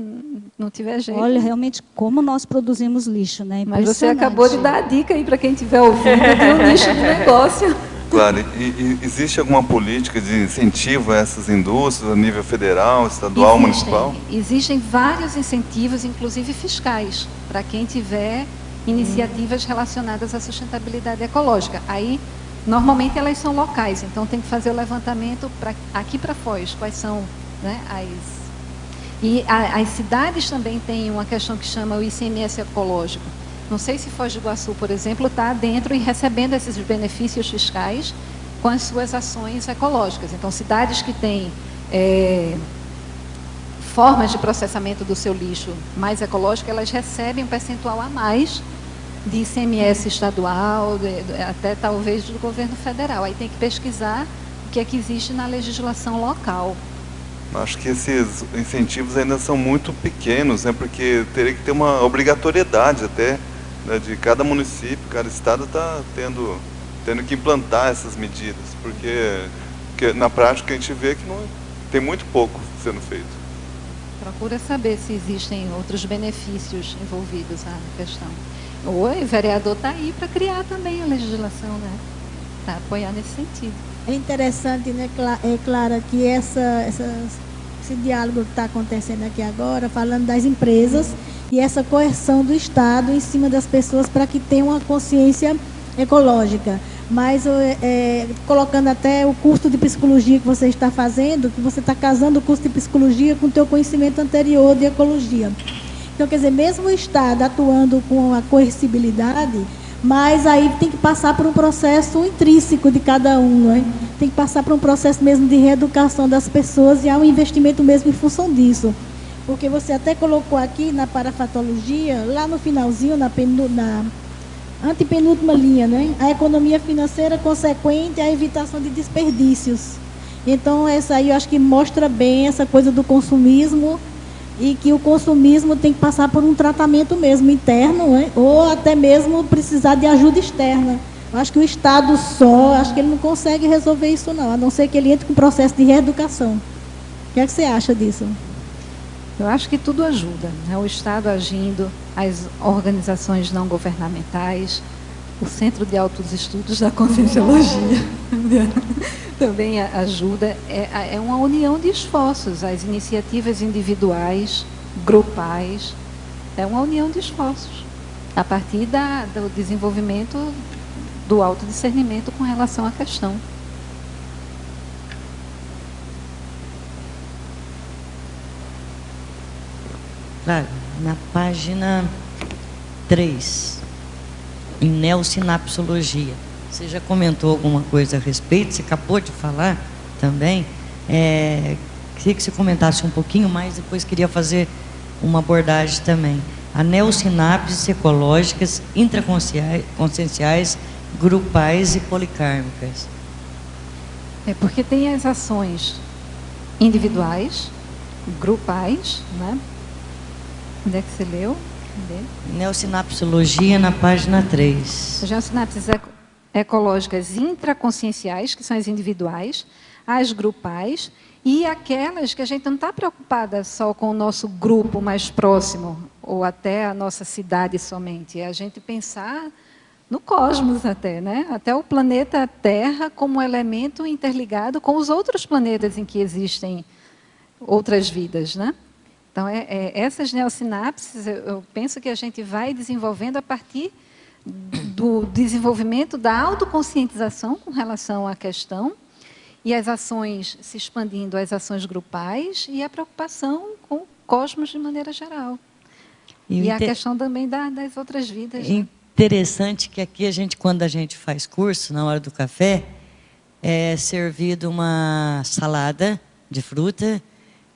não tiver jeito. Olha, realmente, como nós produzimos lixo, né? Mas você acabou de dar a dica aí para quem estiver ouvindo de um nicho de negócio. Claro, e existe alguma política de incentivo a essas indústrias a nível federal, estadual, municipal? Existem vários incentivos, inclusive fiscais, para quem tiver iniciativas relacionadas à sustentabilidade ecológica. Aí, normalmente, elas são locais, então tem que fazer o levantamento aqui para Foz, quais são, né, E as cidades também têm uma questão que chama o ICMS ecológico. Não sei se Foz do Iguaçu, por exemplo, está dentro e recebendo esses benefícios fiscais com as suas ações ecológicas. Então, cidades que têm formas de processamento do seu lixo mais ecológico, elas recebem um percentual a mais de ICMS estadual, até talvez do governo federal. Aí tem que pesquisar o que é que existe na legislação local. Acho que esses incentivos ainda são muito pequenos, né? Porque teria que ter uma obrigatoriedade até, né, de cada município, cada estado está tendo que implantar essas medidas, porque porque na prática a gente vê que não, tem muito pouco sendo feito. Procura saber se existem outros benefícios envolvidos na questão. O vereador está aí para criar também a legislação, né? Para apoiar nesse sentido. É interessante, né, Clara, que esse diálogo que está acontecendo aqui agora, falando das empresas e essa coerção do Estado em cima das pessoas para que tenham uma consciência ecológica. Mas colocando até o curso de psicologia que você está fazendo, que você está casando o curso de psicologia com o teu conhecimento anterior de ecologia. Então, quer dizer, mesmo o Estado atuando com a coercibilidade, mas aí tem que passar por um processo intrínseco de cada um, né? Tem que passar por um processo mesmo de reeducação das pessoas e há um investimento mesmo em função disso. Porque você até colocou aqui na parafatologia, lá no finalzinho, na antepenúltima linha, né? A economia financeira consequente à evitação de desperdícios. Então, essa aí eu acho que mostra bem essa coisa do consumismo e que o consumismo tem que passar por um tratamento mesmo interno, né? Ou até mesmo precisar de ajuda externa. Eu acho que o Estado só, acho que ele não consegue resolver isso não, a não ser que ele entre com um processo de reeducação. O que é que você acha disso? Eu acho que tudo ajuda, né? O Estado agindo, as organizações não governamentais, o Centro de Altos Estudos da Conscienciologia também ajuda. É uma união de esforços, as iniciativas individuais, grupais, é uma união de esforços, a partir do desenvolvimento do autodiscernimento com relação à questão. Claro, na página 3, em neosinapsologia, você já comentou alguma coisa a respeito, você acabou de falar também, queria que você comentasse um pouquinho mais, depois queria fazer uma abordagem também. A neossinapses ecológicas, intraconscienciais, grupais e policármicas. Porque tem as ações individuais, grupais, né? Onde é que você leu? Neosinapsologia, na página 3. As neossinapses ecológicas intraconscienciais, que são as individuais, as grupais, e aquelas que a gente não está preocupada só com o nosso grupo mais próximo, ou até a nossa cidade somente. É a gente pensar no cosmos até, né? Até o planeta Terra como elemento interligado com os outros planetas em que existem outras vidas, né? Então, essas neossinapses, eu penso que a gente vai desenvolvendo a partir do desenvolvimento da autoconscientização com relação à questão e as ações se expandindo às ações grupais e a preocupação com o cosmos de maneira geral. E a questão também das outras vidas. Né? Interessante que aqui quando a gente faz curso, na hora do café, é servido uma salada de fruta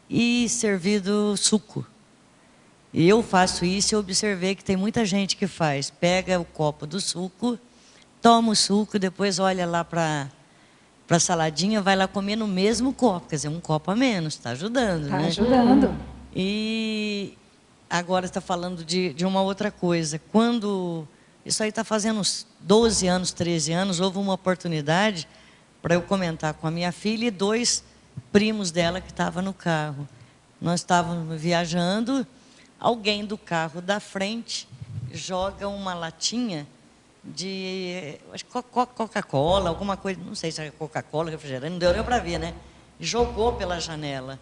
e servido suco. E eu faço isso e observei que tem muita gente que faz. Pega o copo do suco, toma o suco, depois olha lá para a saladinha, vai lá comer no mesmo copo. Quer dizer, um copo a menos, está ajudando, né? Está ajudando. E agora está falando de uma outra coisa. Quando isso aí está fazendo uns 12 anos, 13 anos, houve uma oportunidade para eu comentar com a minha filha e 2 primos dela que estavam no carro. Nós estávamos viajando, alguém do carro da frente joga uma latinha de Coca-Cola, alguma coisa, não sei se é Coca-Cola, refrigerante, não deu para ver, né? Jogou pela janela,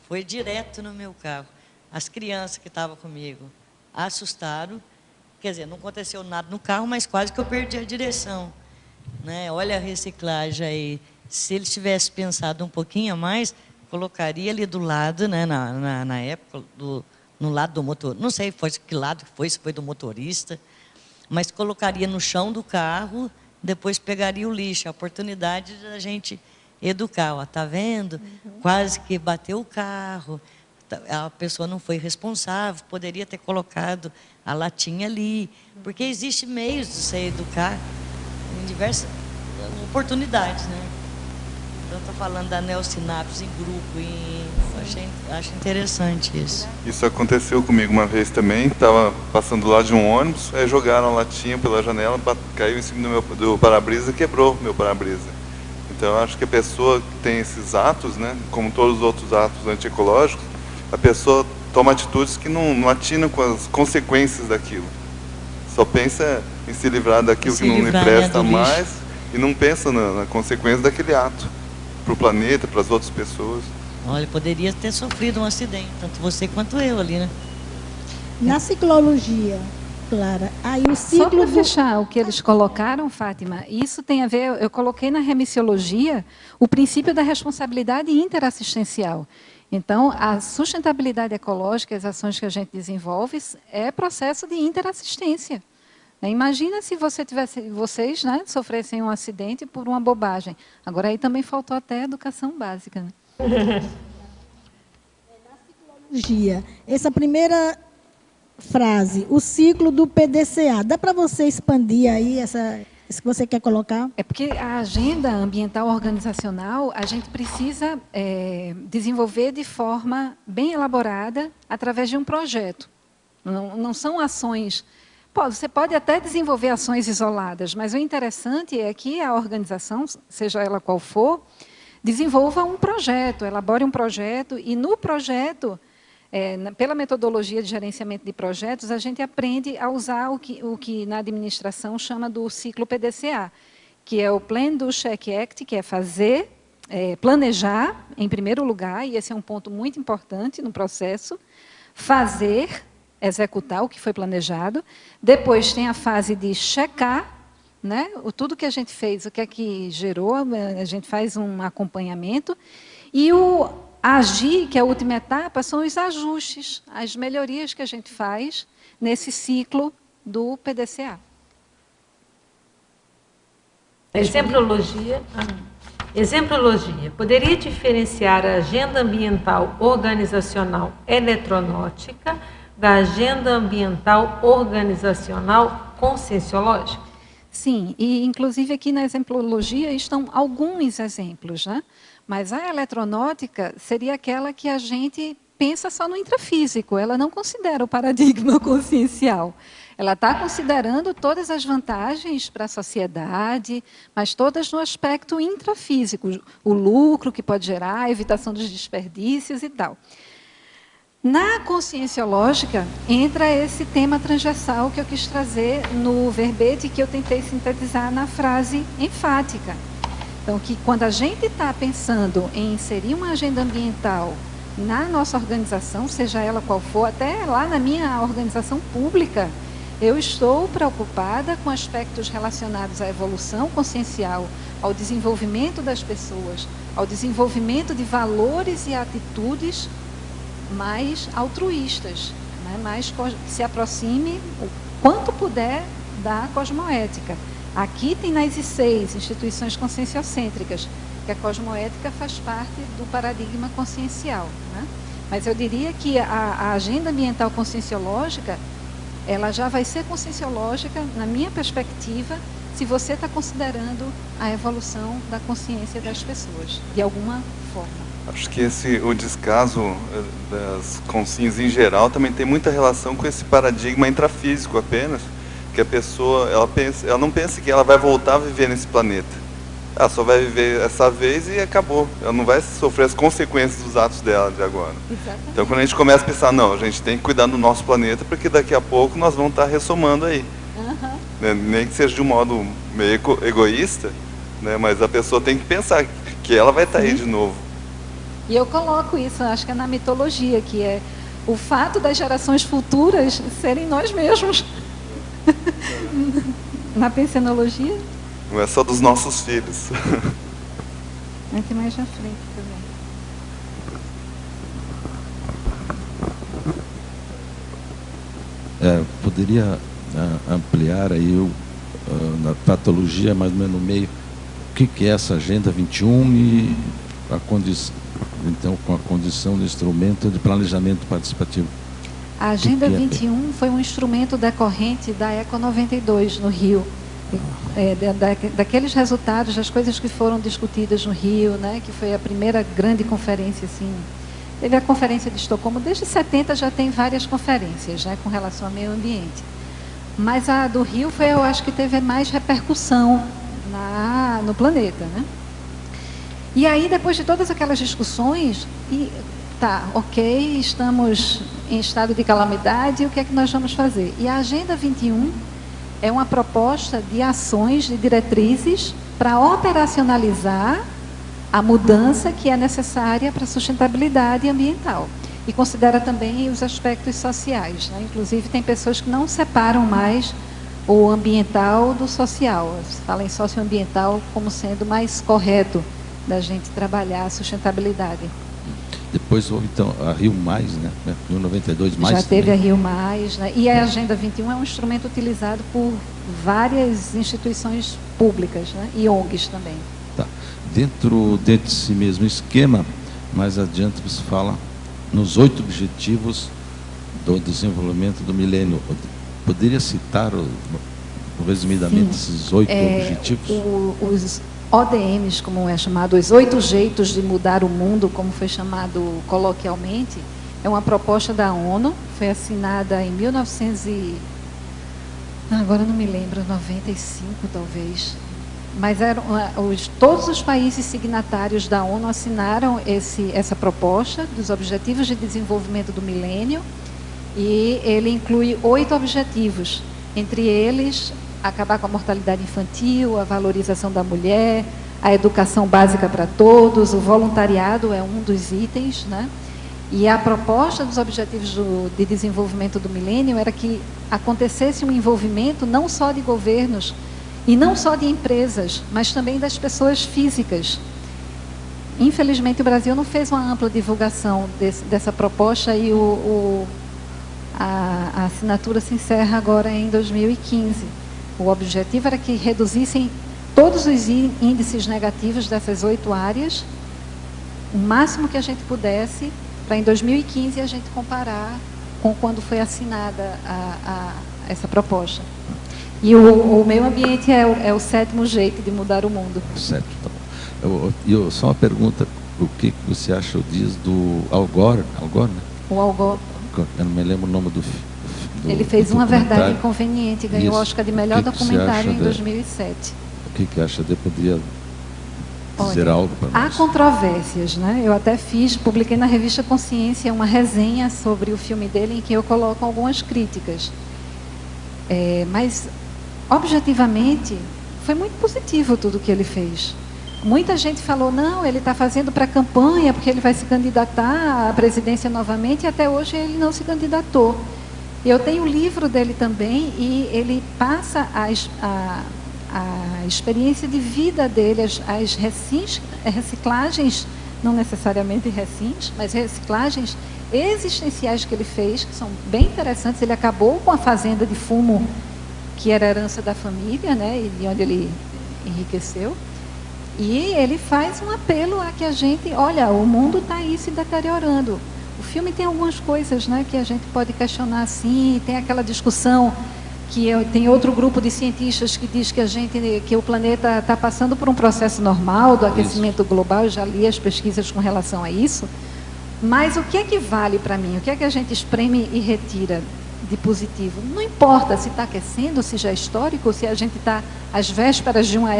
foi direto no meu carro. As crianças que estavam comigo assustaram, quer dizer, não aconteceu nada no carro, mas quase que eu perdi a direção, né? Olha a reciclagem aí. Se ele tivesse pensado um pouquinho a mais, colocaria ali do lado, né, na época, no lado do motor, não sei que lado que foi, se foi do motorista, mas colocaria no chão do carro, depois pegaria o lixo, a oportunidade da gente educar. Ó, tá vendo? Quase que bateu o carro, a pessoa não foi responsável, poderia ter colocado a latinha ali, porque existe meios de você educar em diversas oportunidades, né? Então, estou falando da neossinapse em grupo e acho interessante isso. Isso aconteceu comigo uma vez também, estava passando lá de um ônibus, aí jogaram a latinha pela janela, caiu em cima do para-brisa e quebrou meu para-brisa. Então, eu acho que a pessoa que tem esses atos, né, como todos os outros atos antiecológicos, a pessoa toma atitudes que não atinam com as consequências daquilo. Só pensa em se livrar daquilo que não lhe presta mais e não pensa na consequência daquele ato, para o planeta, para as outras pessoas. Olha, poderia ter sofrido um acidente, tanto você quanto eu ali, né? Na ciclologia, Clara, aí o Só ciclo para fechar o que eles colocaram, Fátima, isso tem a ver, eu coloquei na remissiologia o princípio da responsabilidade interassistencial. Então, a sustentabilidade ecológica, as ações que a gente desenvolve, é processo de interassistência. Imagina se vocês, né, sofressem um acidente por uma bobagem. Agora, aí também faltou até educação básica. Né? Essa primeira frase, o ciclo do PDCA, dá para você expandir aí isso que você quer colocar? É porque a agenda ambiental organizacional, a gente precisa desenvolver de forma bem elaborada, através de um projeto. Não são ações... Você pode até desenvolver ações isoladas, mas o interessante é que a organização, seja ela qual for, desenvolva um projeto, elabore um projeto, e no projeto, pela metodologia de gerenciamento de projetos, a gente aprende a usar o que na administração chama do ciclo PDCA, que é o Plan do Check Act, que é fazer, planejar, em primeiro lugar, e esse é um ponto muito importante no processo, fazer, executar o que foi planejado, depois tem a fase de checar, né, tudo que a gente fez, o que é que gerou, a gente faz um acompanhamento, e o agir, que é a última etapa, são os ajustes, as melhorias que a gente faz nesse ciclo do PDCA. Exemplologia. Exemplologia. Poderia diferenciar a agenda ambiental organizacional eletronótica da agenda ambiental organizacional conscienciológica? Sim, e inclusive aqui na exemplologia estão alguns exemplos, né? Mas a eletronótica seria aquela que a gente pensa só no intrafísico, ela não considera o paradigma consciencial. Ela está considerando todas as vantagens para a sociedade, mas todas no aspecto intrafísico, o lucro que pode gerar, a evitação dos desperdícios e tal. Na conscienciológica, entra esse tema transversal que eu quis trazer no verbete que eu tentei sintetizar na frase enfática. Então, que quando a gente está pensando em inserir uma agenda ambiental na nossa organização, seja ela qual for, até lá na minha organização pública, eu estou preocupada com aspectos relacionados à evolução consciencial, ao desenvolvimento das pessoas, ao desenvolvimento de valores e atitudes mais altruístas, né? Mais que se aproxime o quanto puder da cosmoética. Aqui tem nas I6, instituições conscienciocêntricas, que a cosmoética faz parte do paradigma consciencial, né? Mas eu diria que a agenda ambiental conscienciológica, ela já vai ser conscienciológica, na minha perspectiva, se você está considerando a evolução da consciência das pessoas, de alguma forma. Acho que o descaso das consciências em geral também tem muita relação com esse paradigma intrafísico apenas, que a pessoa, ela não pensa que ela vai voltar a viver nesse planeta. Ela só vai viver essa vez e acabou. Ela não vai sofrer as consequências dos atos dela de agora. Exatamente. Então, quando a gente começa a pensar, não, a gente tem que cuidar do nosso planeta, porque daqui a pouco nós vamos estar ressomando aí. Né? Nem que seja de um modo meio egoísta, né? Mas a pessoa tem que pensar que ela vai estar aí de novo. E eu coloco isso, acho que é na mitologia, que é o fato das gerações futuras serem nós mesmos. Na pensenologia. Não é só dos nossos filhos. Aqui mais à frente também. Poderia ampliar aí na patologia, mais ou menos no meio, o que é essa Agenda 21 e a condição, então, com a condição de instrumento de planejamento participativo? A Agenda 21 foi um instrumento decorrente da Eco 92 no Rio. Daqueles resultados, das coisas que foram discutidas no Rio, né, que foi a primeira grande conferência, assim. Teve a conferência de Estocolmo, desde 70 já tem várias conferências, né, com relação ao meio ambiente. Mas a do Rio foi, eu acho que teve mais repercussão no planeta, né? E aí, depois de todas aquelas discussões, tá, ok, estamos em estado de calamidade, o que é que nós vamos fazer? E a Agenda 21 é uma proposta de ações, de diretrizes, para operacionalizar a mudança que é necessária para a sustentabilidade ambiental. E considera também os aspectos sociais, né? Inclusive, tem pessoas que não separam mais o ambiental do social. Se fala em socioambiental como sendo mais correto da gente trabalhar a sustentabilidade. Depois houve, então, a Rio Mais, né? Rio 92 Mais. Já teve também. a Rio Mais, né? E a Agenda 21 é um instrumento utilizado por várias instituições públicas, né? E ONGs também. Tá. Dentro desse mesmo esquema, mais adiante você fala nos 8 objetivos do desenvolvimento do milênio. Poderia citar, resumidamente, esses 8 objetivos? Os ODMs, como é chamado, os 8 jeitos de mudar o mundo, como foi chamado coloquialmente, é uma proposta da ONU, foi assinada em 1900 agora não me lembro, 95 talvez, mas todos os países signatários da ONU assinaram essa proposta dos Objetivos de Desenvolvimento do Milênio, e ele inclui 8 objetivos, entre eles acabar com a mortalidade infantil, a valorização da mulher, a educação básica para todos, o voluntariado é um dos itens, né? E a proposta dos Objetivos de Desenvolvimento do Milênio era que acontecesse um envolvimento não só de governos e não só de empresas, mas também das pessoas físicas. Infelizmente, o Brasil não fez uma ampla divulgação dessa proposta e a assinatura se encerra agora em 2015. O objetivo era que reduzissem todos os índices negativos dessas 8 áreas, o máximo que a gente pudesse, para em 2015 a gente comparar com quando foi assinada essa proposta. E o meio ambiente é o 7º jeito de mudar o mundo. Certo, tá bom. Só uma pergunta, o que você acha diz do Al Gore, né? O Al Gore. Eu não me lembro o nome do ele fez Uma Verdade Inconveniente, ganhou o Oscar de melhor documentário em 2007. O que acha de poder dizer algo para nós? Há controvérsias, né? Eu até publiquei na revista Consciência uma resenha sobre o filme dele em que eu coloco algumas críticas. Mas, objetivamente, foi muito positivo tudo que ele fez. Muita gente falou, não, ele está fazendo para a campanha, porque ele vai se candidatar à presidência novamente, e até hoje ele não se candidatou. Eu tenho o livro dele também, e ele passa a experiência de vida dele, as reciclagens, não necessariamente recins, mas reciclagens existenciais que ele fez, que são bem interessantes. Ele acabou com a fazenda de fumo, que era herança da família, né, e de onde ele enriqueceu. E ele faz um apelo a que a gente, olha, o mundo está aí se deteriorando. O filme tem algumas coisas, né, que a gente pode questionar assim, tem aquela discussão que tem outro grupo de cientistas que diz que o planeta está passando por um processo normal do aquecimento global. Eu já li as pesquisas com relação a isso. Mas o que é que vale para mim? O que é que a gente espreme e retira de positivo? Não importa se está aquecendo, se já é histórico, se a gente está às vésperas de uma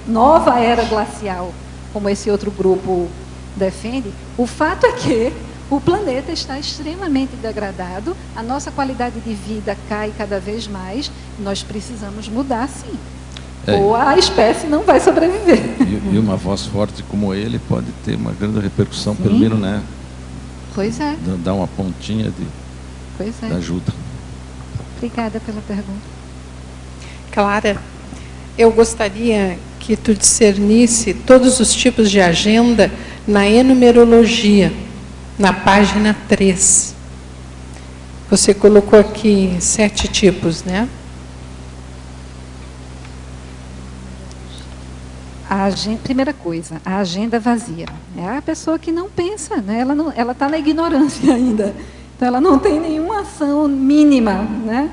nova era glacial, como esse outro grupo defende. O fato é que o planeta está extremamente degradado, a nossa qualidade de vida cai cada vez mais, nós precisamos mudar, sim. Ou a espécie não vai sobreviver. E uma voz forte como ele pode ter uma grande repercussão, sim, pelo menos, né? Pois é. Dar uma pontinha de ajuda. Obrigada pela pergunta. Clara, eu gostaria que tu discernisse todos os tipos de agenda na enumerologia, na página 3. Você colocou aqui 7 tipos, né? Primeira coisa, a agenda vazia. É a pessoa que não pensa, né? Ela está na ignorância ainda. Então, ela não tem nenhuma ação mínima, né?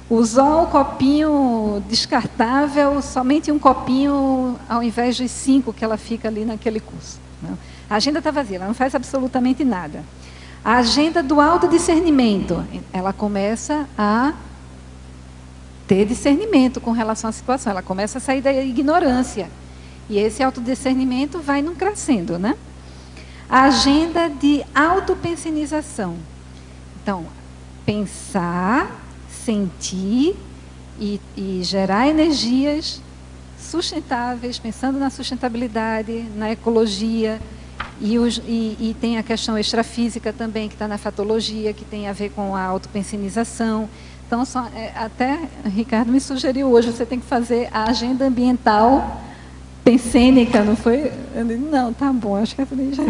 Usou o copinho descartável, somente um copinho ao invés de 5 que ela fica ali naquele curso. Né? A agenda está vazia, ela não faz absolutamente nada. A agenda do autodiscernimento, ela começa a ter discernimento com relação à situação, ela começa a sair da ignorância. E esse autodiscernimento vai não crescendo, né? A agenda de autopensinização. Então, pensar, sentir e gerar energias sustentáveis, pensando na sustentabilidade, na ecologia, e tem a questão extrafísica também, que está na fatologia, que tem a ver com a autopensinização. Então, até Ricardo me sugeriu hoje, você tem que fazer a agenda ambiental pensênica, não foi? Eu disse, não, tá bom, acho que já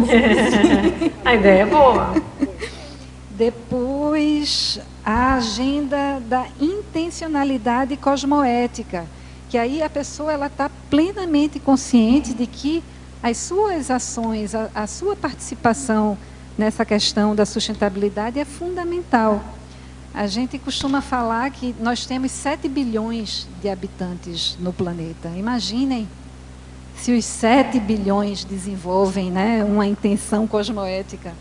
A ideia é boa. Depois, a agenda da intencionalidade cosmoética, que aí a pessoa está plenamente consciente de que as suas ações, a sua participação nessa questão da sustentabilidade é fundamental. A gente costuma falar que nós temos 7 bilhões de habitantes no planeta. Imaginem se os 7 bilhões desenvolvem, né, uma intenção cosmoética.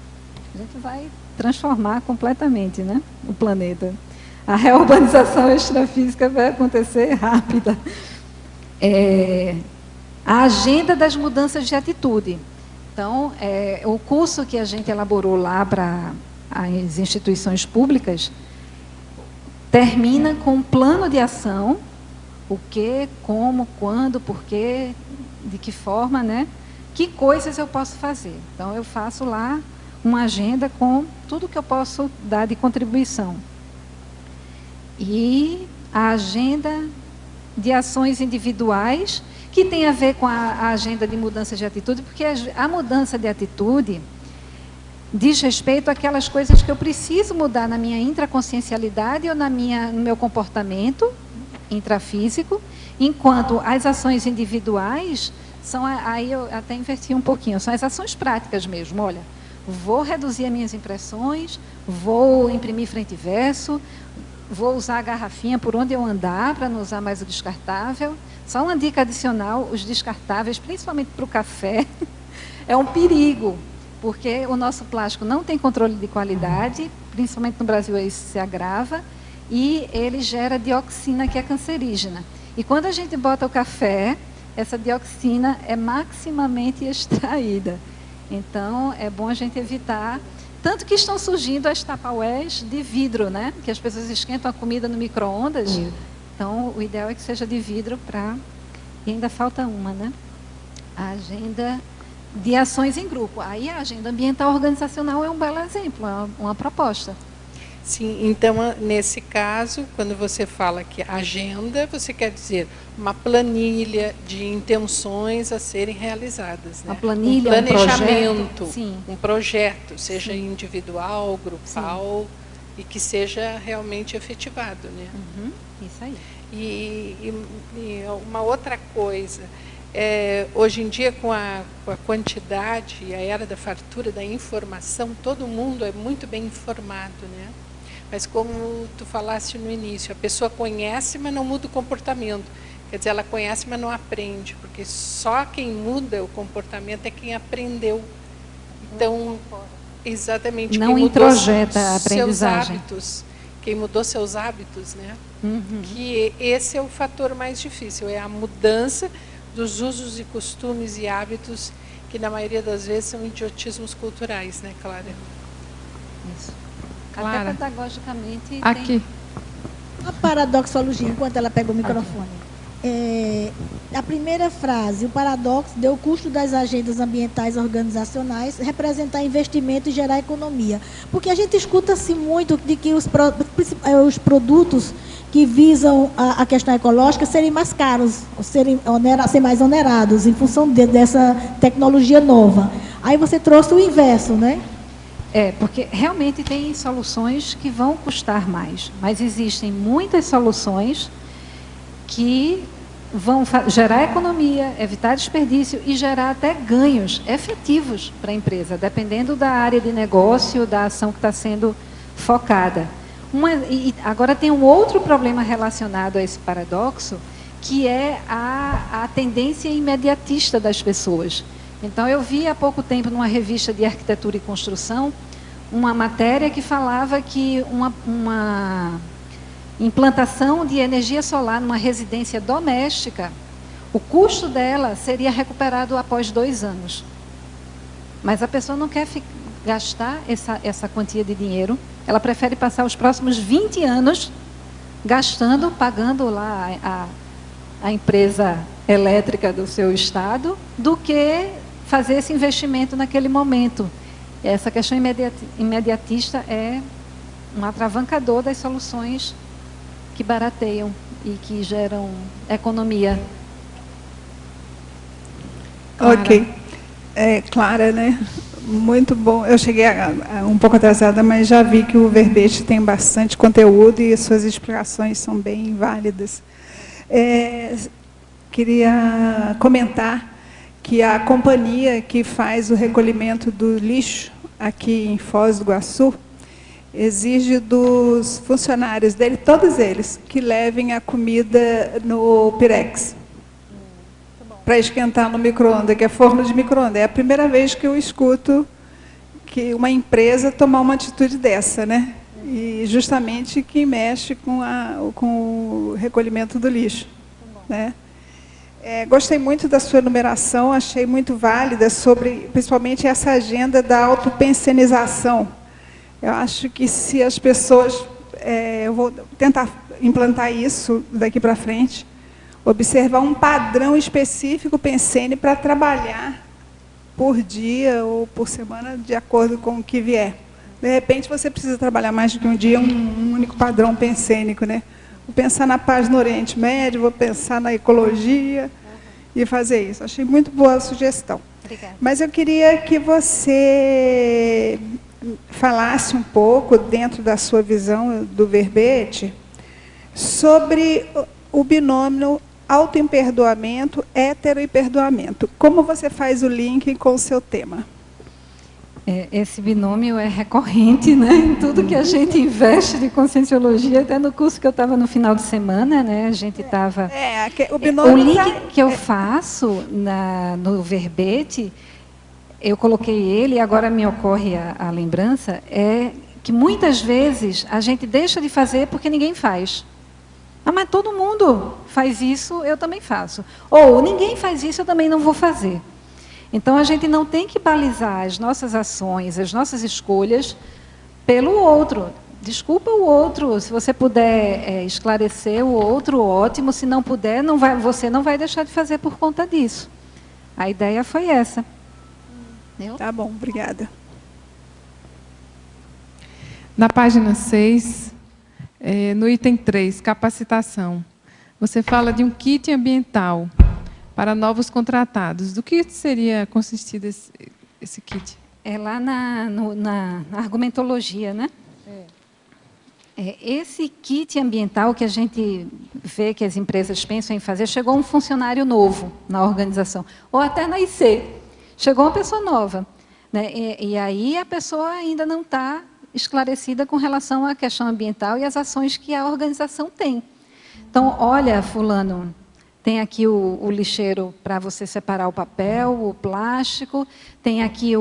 A gente vai transformar completamente, né, o planeta. A reurbanização extrafísica vai acontecer rápida. A agenda das mudanças de atitude. Então, o curso que a gente elaborou lá para as instituições públicas termina com um plano de ação, o que, como, quando, porquê, de que forma, né? Que coisas eu posso fazer. Então, eu faço lá uma agenda com tudo que eu posso dar de contribuição. E a agenda de ações individuais, que tem a ver com a agenda de mudança de atitude, porque a mudança de atitude diz respeito àquelas coisas que eu preciso mudar na minha intraconsciencialidade ou no meu comportamento intrafísico, enquanto as ações individuais são, aí eu até inverti um pouquinho, são as ações práticas mesmo. Olha, vou reduzir as minhas impressões, vou imprimir frente e verso, vou usar a garrafinha por onde eu andar para não usar mais o descartável. Só uma dica adicional, os descartáveis, principalmente para o café, é um perigo, porque o nosso plástico não tem controle de qualidade, principalmente no Brasil isso se agrava, e ele gera dioxina, que é cancerígena. E quando a gente bota o café, essa dioxina é maximamente extraída. Então, é bom a gente evitar. Tanto que estão surgindo as tupperwares de vidro, né? Que as pessoas esquentam a comida no micro-ondas. Então, o ideal é que seja de vidro para... E ainda falta uma, né? A agenda de ações em grupo. Aí a agenda ambiental organizacional é um belo exemplo, é uma proposta. Sim, então, nesse caso, quando você fala que agenda, você quer dizer uma planilha de intenções a serem realizadas, né? Uma planilha, um planejamento, um projeto, seja individual, grupal, e que seja realmente efetivado, né? Isso aí. E uma outra coisa, hoje em dia, com a quantidade e a era da fartura da informação, todo mundo é muito bem informado, né? Mas como tu falaste no início, a pessoa conhece, mas não muda o comportamento. Quer dizer, ela conhece, mas não aprende, porque só quem muda o comportamento é quem aprendeu. Então, exatamente, não quem introjeta a seus aprendizagem. hábitos, quem mudou seus hábitos, né? Que esse é o fator mais difícil, é a mudança dos usos e costumes e hábitos, que na maioria das vezes são idiotismos culturais, né, Clara? Isso. Clara. Até pedagogicamente aqui. Tem... A paradoxologia, enquanto ela pega o microfone. A primeira frase, o paradoxo deu o custo das agendas ambientais organizacionais representar investimento e gerar economia. Porque a gente escuta-se muito de que os produtos que visam a questão ecológica serem mais caros, serem mais onerados em função dessa tecnologia nova. Aí você trouxe o inverso, né? Porque realmente tem soluções que vão custar mais, mas existem muitas soluções que vão gerar economia, evitar desperdício e gerar até ganhos efetivos para a empresa, dependendo da área de negócio, da ação que está sendo focada. Agora tem um outro problema relacionado a esse paradoxo, que é a tendência imediatista das pessoas. Então, eu vi há pouco tempo, numa revista de arquitetura e construção, uma matéria que falava que uma implantação de energia solar numa residência doméstica, O custo dela seria recuperado após 2 anos. Mas a pessoa não quer gastar essa quantia de dinheiro, ela prefere passar os próximos 20 anos gastando, pagando lá a empresa elétrica do seu estado, do que fazer esse investimento naquele momento. Essa questão imediatista é um atravancador das soluções que barateiam e que geram economia. Clara. Ok. Clara, né? Muito bom. Eu cheguei um pouco atrasada, mas já vi que o verbete tem bastante conteúdo e suas explicações são bem válidas. Queria comentar que a companhia que faz o recolhimento do lixo aqui em Foz do Iguaçu exige dos funcionários dele, todos eles, que levem a comida no Pirex para esquentar no micro-ondas, que é forno de micro-ondas. É a primeira vez que eu escuto que uma empresa tomar uma atitude dessa, né? E justamente que mexe com o recolhimento do lixo, né? Gostei muito da sua enumeração, achei muito válida sobre, principalmente, essa agenda da autopensionização. Eu acho que se as pessoas... eu vou tentar implantar isso daqui para frente, observar um padrão específico pensene para trabalhar por dia ou por semana, de acordo com o que vier. De repente, você precisa trabalhar mais do que um dia, um único padrão pensênico, né? Vou pensar na paz no Oriente Médio, vou pensar na ecologia e fazer isso. Achei muito boa a sugestão. Obrigada. Mas eu queria que você falasse um pouco, dentro da sua visão do verbete, sobre o binômio autoimperdoamento, heteroimperdoamento. Como você faz o link com o seu tema? Esse binômio é recorrente, né, em tudo que a gente investe de conscienciologia, até no curso que eu estava no final de semana, né, a gente estava... O link que eu faço no verbete, eu coloquei ele, e agora me ocorre a lembrança, é que muitas vezes a gente deixa de fazer porque ninguém faz. Mas todo mundo faz isso, eu também faço. Ou ninguém faz isso, eu também não vou fazer. Então, a gente não tem que balizar as nossas ações, as nossas escolhas pelo outro. Desculpa o outro, se você puder esclarecer o outro, ótimo. Se não puder, você não vai deixar de fazer por conta disso. A ideia foi essa. Tá bom, obrigada. Na página 6, no item 3, capacitação, você fala de um kit ambiental para novos contratados. Do que seria consistido esse kit? É lá na argumentologia, né? Esse kit ambiental que a gente vê que as empresas pensam em fazer, chegou um funcionário novo na organização, ou até na IC, chegou uma pessoa nova, né? E aí a pessoa ainda não está esclarecida com relação à questão ambiental e às ações que a organização tem. Então, olha, fulano, tem aqui o lixeiro para você separar o papel, o plástico, tem aqui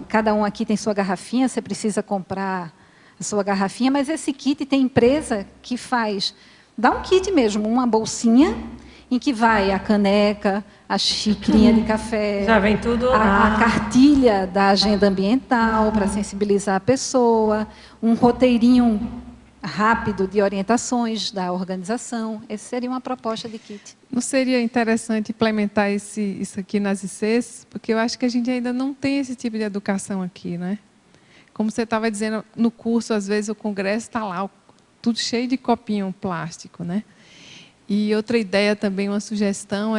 cada um aqui tem sua garrafinha, você precisa comprar a sua garrafinha, mas esse kit tem empresa que dá um kit mesmo, uma bolsinha, em que vai a caneca, a xicrinha de café, já vem tudo, a cartilha da agenda ambiental para sensibilizar a pessoa, um roteirinho rápido de orientações da organização. Essa seria uma proposta de kit. Não seria interessante implementar isso aqui nas ICs? Porque eu acho que a gente ainda não tem esse tipo de educação aqui, né? Como você estava dizendo, no curso, às vezes, o congresso está lá, tudo cheio de copinho plástico, né? E outra ideia também, uma sugestão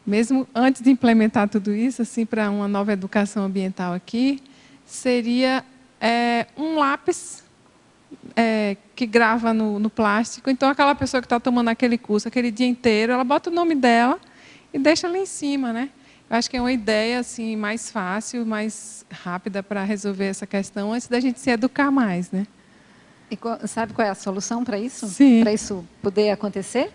mesmo antes de implementar tudo isso, assim, para uma nova educação ambiental aqui, seria um lápis que grava no plástico. Então, aquela pessoa que está tomando aquele curso, aquele dia inteiro, ela bota o nome dela e deixa ali em cima, né? Eu acho que é uma ideia assim, mais fácil, mais rápida para resolver essa questão, antes da gente se educar mais, né? E sabe qual é a solução para isso? Sim. Para isso poder acontecer?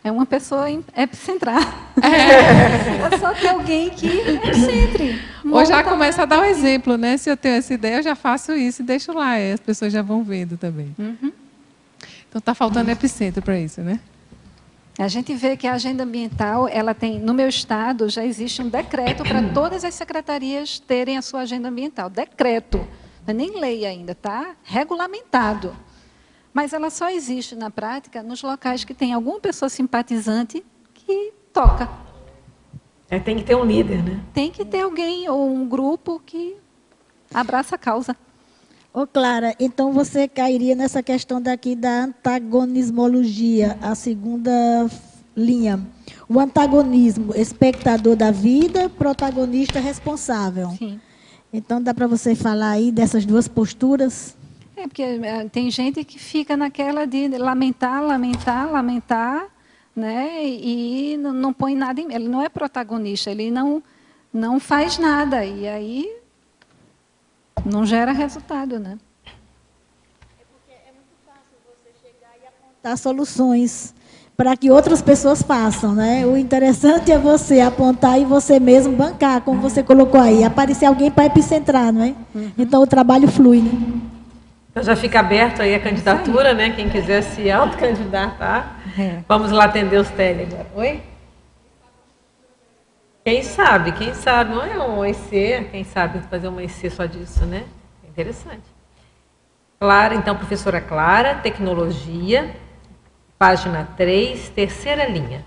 É uma pessoa epicentrar. É só ter alguém que epicentre. Ou já começa a dar um exemplo, né? Se eu tenho essa ideia, eu já faço isso e deixo lá. E as pessoas já vão vendo também. Uhum. Então, está faltando epicentro para isso, né? A gente vê que a agenda ambiental, ela tem, no meu estado, já existe um decreto para todas as secretarias terem a sua agenda ambiental. Decreto, não é nem lei ainda, está regulamentado. Mas ela só existe na prática nos locais que tem alguma pessoa simpatizante que toca. Tem que ter um líder, né? Tem que ter alguém ou um grupo que abraça a causa. Ô, Clara, então você cairia nessa questão daqui da antagonismologia, a segunda linha. O antagonismo, espectador da vida, protagonista responsável. Sim. Então, dá para você falar aí dessas duas posturas? Porque tem gente que fica naquela de lamentar, né? E não põe nada em... Ele não é protagonista, ele não faz nada. E aí não gera resultado, né? É porque é muito fácil você chegar e apontar soluções para que outras pessoas façam, né? O interessante é você apontar e você mesmo bancar, como você colocou aí, aparecer alguém para epicentrar, não é? Então o trabalho flui, né? Então já fica aberto aí a candidatura, né? Quem quiser se autocandidatar. Vamos lá atender os tele agora. Oi? Quem sabe, não é um OEC, quem sabe fazer um OEC só disso, né? É interessante. Clara, então, professora Clara, tecnologia, página 3, terceira linha.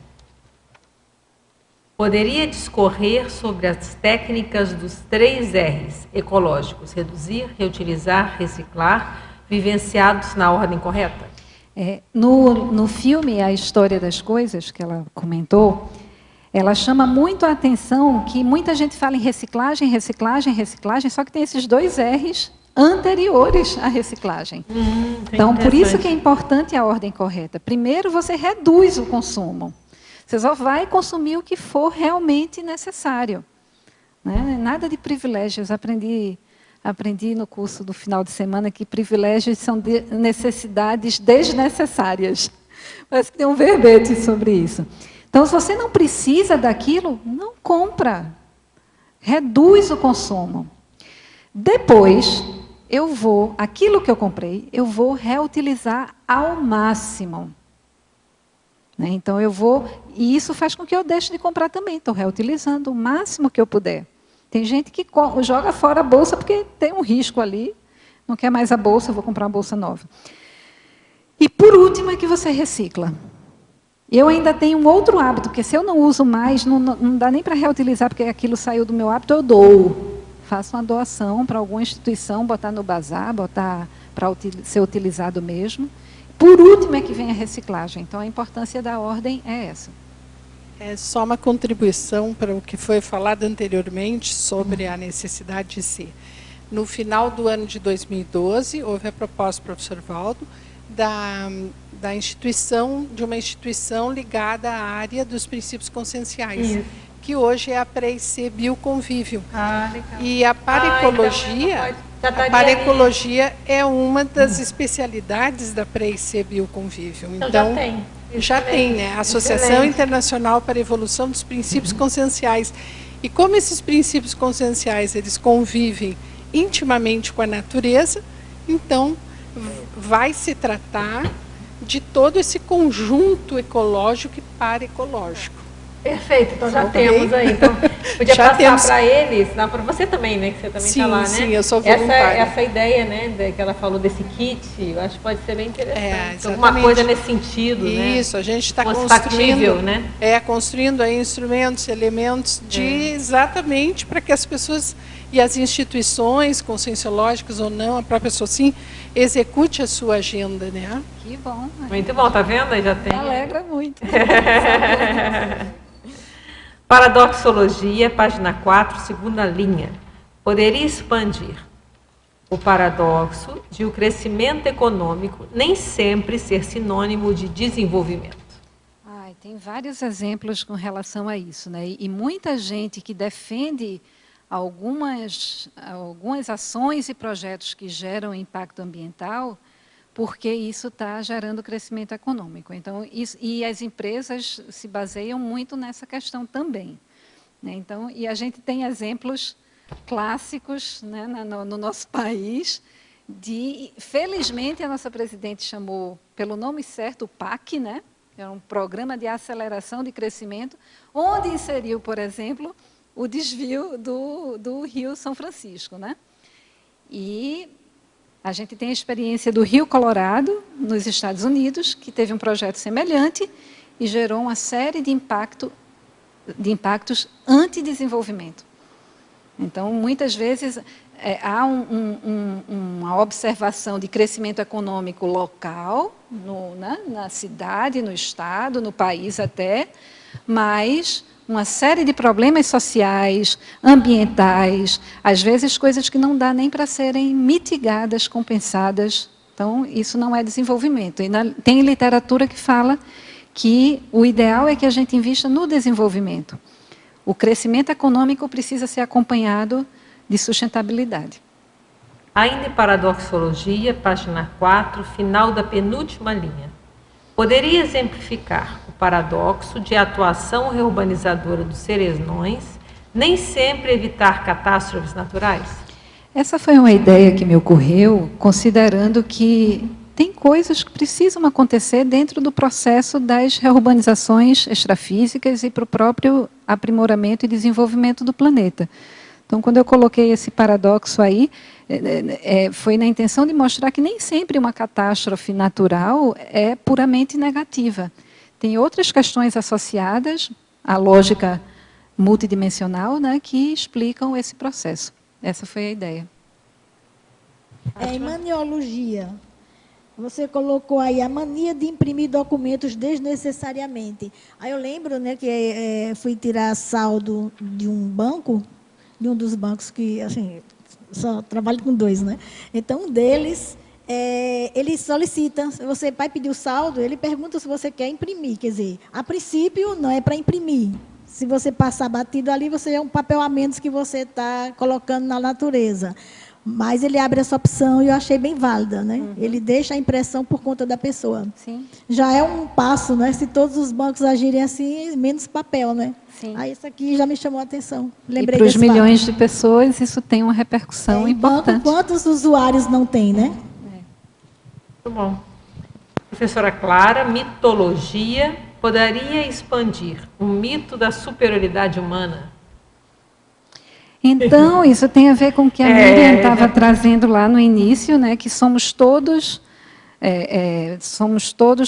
Poderia discorrer sobre as técnicas dos 3 R's ecológicos: reduzir, reutilizar, reciclar, vivenciados na ordem correta? No filme A História das Coisas, que ela comentou, ela chama muito a atenção que muita gente fala em reciclagem, só que tem esses 2 R's anteriores à reciclagem. Então, por isso que é importante a ordem correta. Primeiro, você reduz o consumo. Você só vai consumir o que for realmente necessário. Né? Nada de privilégios. Aprendi no curso do final de semana que privilégios são necessidades desnecessárias. Parece que tem um verbete sobre isso. Então, se você não precisa daquilo, não compra. Reduz o consumo. Depois, aquilo que eu comprei, eu vou reutilizar ao máximo. Né? Então, e isso faz com que eu deixe de comprar também. Estou reutilizando o máximo que eu puder. Tem gente que joga fora a bolsa porque tem um risco ali, não quer mais a bolsa, eu vou comprar uma bolsa nova. E, por último, é que você recicla. Eu ainda tenho um outro hábito, porque se eu não uso mais, não dá nem para reutilizar, porque aquilo saiu do meu hábito, eu dou. Faço uma doação para alguma instituição, botar no bazar, botar para ser utilizado mesmo. Por último é que vem a reciclagem. Então, a importância da ordem é essa. É só uma contribuição para o que foi falado anteriormente sobre a necessidade de ser. No final do ano de 2012, houve a proposta do professor Valdo de uma instituição ligada à área dos princípios conscienciais, que hoje é a PREIC Bioconvívio. Legal. E a paraecologia, é uma das especialidades da PREIC Bioconvívio. Então já tem, né? A Associação Internacional para a Evolução dos Princípios Conscienciais. E como esses princípios conscienciais, eles convivem intimamente com a natureza, então vai se tratar de todo esse conjunto ecológico e paraecológico. Perfeito, então já temos aí. Então, podia passar para eles, para você também, né? Que você também está lá, né? Sim, eu sou voluntária. Essa ideia, né, que ela falou desse kit, eu acho que pode ser bem interessante. Alguma Exatamente. Coisa nesse sentido, né? Isso, a gente está construindo, né? Construindo aí instrumentos, elementos exatamente para que as pessoas e as instituições, conscienciológicas ou não, a própria SOCIM, execute a sua agenda, né? Que bom. Muito bom, tá vendo? Aí já tem. Me alegra muito. Paradoxologia, página 4, segunda linha. Poderia expandir o paradoxo de o crescimento econômico nem sempre ser sinônimo de desenvolvimento. Tem vários exemplos com relação a isso, né? E muita gente que defende algumas ações e projetos que geram impacto ambiental, porque isso está gerando crescimento econômico. Então, e as empresas se baseiam muito nessa questão também. Né? Então, e a gente tem exemplos clássicos, né, no nosso país, felizmente, a nossa presidente chamou pelo nome certo o PAC, né? Era um programa de aceleração de crescimento, onde inseriu, por exemplo, o desvio do Rio São Francisco, né? E a gente tem a experiência do Rio Colorado, nos Estados Unidos, que teve um projeto semelhante e gerou uma série de impactos anti-desenvolvimento. Então, muitas vezes, há uma observação de crescimento econômico local, na cidade, no estado, no país até, mas uma série de problemas sociais, ambientais, às vezes coisas que não dá nem para serem mitigadas, compensadas. Então, isso não é desenvolvimento. E tem literatura que fala que o ideal é que a gente invista no desenvolvimento. O crescimento econômico precisa ser acompanhado de sustentabilidade. Ainda em Paradoxologia, página 4, final da penúltima linha. Poderia exemplificar o paradoxo de atuação reurbanizadora dos seresnões, nem sempre evitar catástrofes naturais? Essa foi uma ideia que me ocorreu, considerando que tem coisas que precisam acontecer dentro do processo das reurbanizações extrafísicas e para o próprio aprimoramento e desenvolvimento do planeta. Então, quando eu coloquei esse paradoxo aí, foi na intenção de mostrar que nem sempre uma catástrofe natural é puramente negativa. Tem outras questões associadas à lógica multidimensional, né, que explicam esse processo. Essa foi a ideia. Em maniologia, você colocou aí a mania de imprimir documentos desnecessariamente. Aí eu lembro, né, que fui tirar saldo de um banco, de um dos bancos que, assim, só trabalho com 2, né? Então, um deles, ele solicita, você vai pedir o saldo, ele pergunta se você quer imprimir. Quer dizer, a princípio, não é para imprimir. Se você passar batido ali, você é um papel a menos que você está colocando na natureza. Mas ele abre essa opção e eu achei bem válida, né? Uhum. Ele deixa a impressão por conta da pessoa. Sim. Já é um passo, né? Se todos os bancos agirem assim, menos papel, né? Sim. Aí isso aqui já me chamou a atenção. Lembrei e para os milhões de pessoas, isso tem uma repercussão importante. Quantos usuários não tem, né? Muito bom. Professora Clara, mitologia poderia expandir o mito da superioridade humana? Então, isso tem a ver com o que a Miriam estava trazendo lá no início, né, que somos todos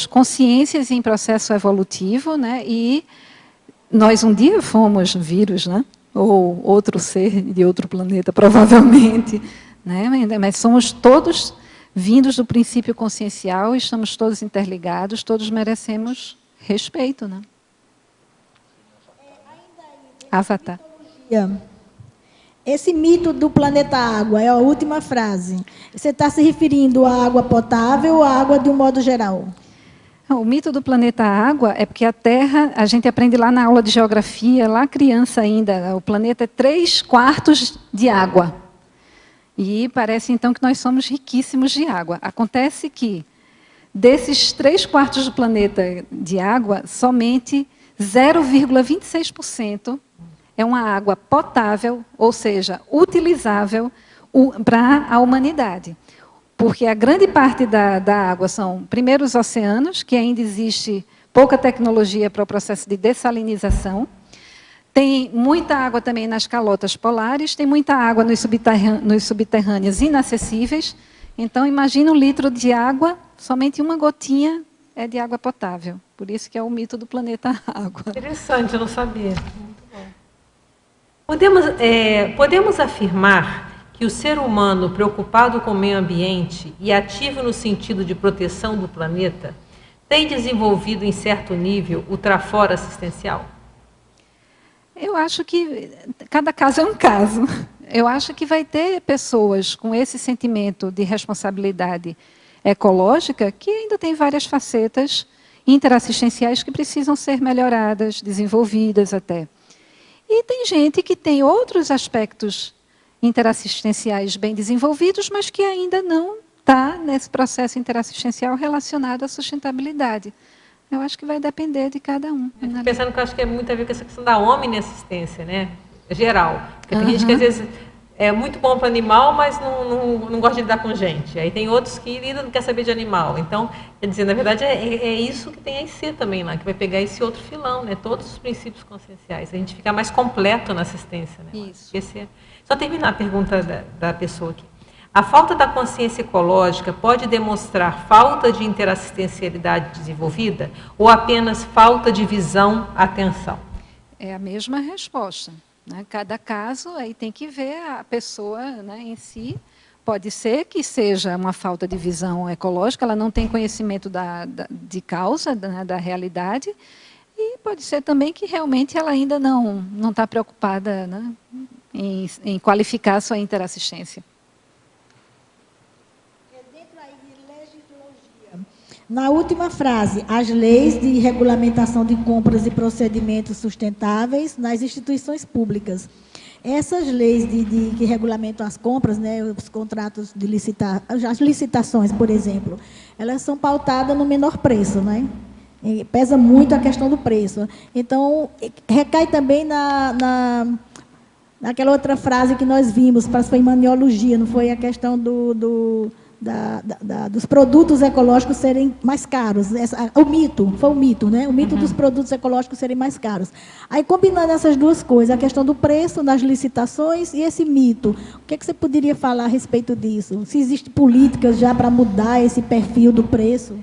consciências em processo evolutivo, né, e nós um dia fomos vírus, né, ou outro ser de outro planeta, provavelmente, né, mas somos todos vindos do princípio consciencial, estamos todos interligados, todos merecemos respeito, né? Avatar. Esse mito do planeta água, é a última frase. Você está se referindo à água potável ou à água de um modo geral? O mito do planeta água é porque a Terra, a gente aprende lá na aula de geografia, lá criança ainda, o planeta é 3/4 de água. E parece então que nós somos riquíssimos de água. Acontece que, desses 3/4 do planeta de água, somente 0,26% é uma água potável, ou seja, utilizável para a humanidade. Porque a grande parte da água são, primeiro, os oceanos, que ainda existe pouca tecnologia para o processo de dessalinização. Tem muita água também nas calotas polares, tem muita água nos subterrâneos inacessíveis. Então, imagina 1 litro de água, somente uma gotinha é de água potável. Por isso que é o mito do planeta água. Interessante, eu não sabia. Podemos afirmar que o ser humano preocupado com o meio ambiente e ativo no sentido de proteção do planeta tem desenvolvido, em certo nível, o trafor assistencial? Eu acho que cada caso é um caso. Eu acho que vai ter pessoas com esse sentimento de responsabilidade ecológica que ainda tem várias facetas interassistenciais que precisam ser melhoradas, desenvolvidas até. E tem gente que tem outros aspectos interassistenciais bem desenvolvidos, mas que ainda não está nesse processo interassistencial relacionado à sustentabilidade. Eu acho que vai depender de cada um. Estou pensando que eu acho que é muito a ver com essa questão da omniassistência, né? Geral. Porque tem gente que às vezes é muito bom para animal, mas não gosta de lidar com gente. Aí tem outros que lidam, não quer saber de animal. Então, quer dizer, na verdade, é isso que tem a IC também lá, que vai pegar esse outro filão, né? Todos os princípios conscienciais. A gente fica mais completo na assistência. Né? Isso. Só terminar a pergunta da pessoa aqui. A falta da consciência ecológica pode demonstrar falta de interassistencialidade desenvolvida ou apenas falta de visão, atenção? É a mesma resposta. Né? Cada caso aí tem que ver a pessoa, né, em si. Pode ser que seja uma falta de visão ecológica, ela não tem conhecimento de causa, né, da realidade, e pode ser também que realmente ela ainda não está preocupada, né, em qualificar a sua interassistência. Na última frase, as leis de regulamentação de compras e procedimentos sustentáveis nas instituições públicas. Essas leis que regulamentam as compras, né, os contratos de as licitações, por exemplo, elas são pautadas no menor preço, né? E pesa muito a questão do preço. Então, recai também naquela outra frase que nós vimos, parece que foi em maniologia, não foi a questão dos produtos ecológicos serem mais caros. O mito, né? O mito dos produtos ecológicos serem mais caros. Aí, combinando essas duas coisas, a questão do preço nas licitações e esse mito, o que você poderia falar a respeito disso? Se existem políticas já para mudar esse perfil do preço?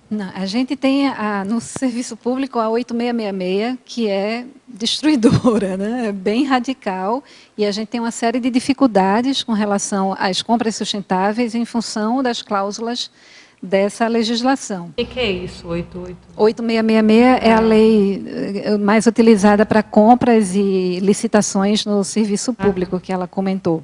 Não, a gente tem no serviço público a 8666, que é destruidora, né? É bem radical, e a gente tem uma série de dificuldades com relação às compras sustentáveis em função das cláusulas dessa legislação. O que é isso, 8666 é a lei mais utilizada para compras e licitações no serviço público, que ela comentou.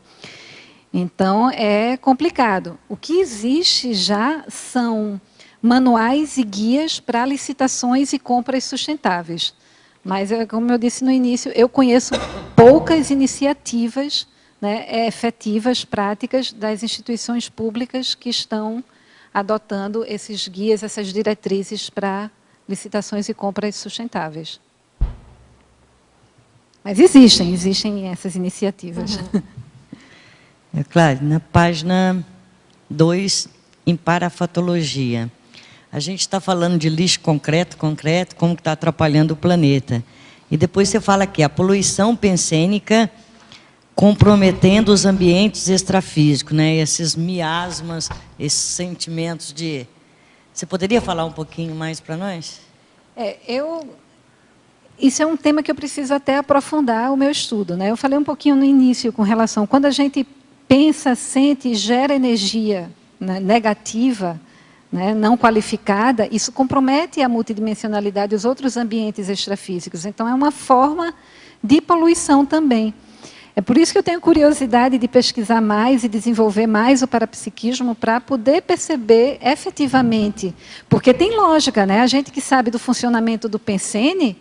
Então, é complicado. O que existe já são manuais e guias para licitações e compras sustentáveis. Mas, como eu disse no início, eu conheço poucas iniciativas, né, efetivas, práticas das instituições públicas que estão adotando esses guias, essas diretrizes para licitações e compras sustentáveis. Mas existem essas iniciativas. É claro, na página 2, em parafatologia. A gente está falando de lixo concreto, como que está atrapalhando o planeta. E depois você fala que a poluição pensênica comprometendo os ambientes extrafísicos, né? Esses miasmas, esses sentimentos de... Você poderia falar um pouquinho mais para nós? Isso é um tema que eu preciso até aprofundar o meu estudo, né? Eu falei um pouquinho no início com relação... Quando a gente pensa, sente e gera energia, né, negativa, né, não qualificada, isso compromete a multidimensionalidade e os outros ambientes extrafísicos. Então, é uma forma de poluição também. É por isso que eu tenho curiosidade de pesquisar mais e desenvolver mais o parapsiquismo para poder perceber efetivamente. Porque tem lógica, né? A gente que sabe do funcionamento do Pensene,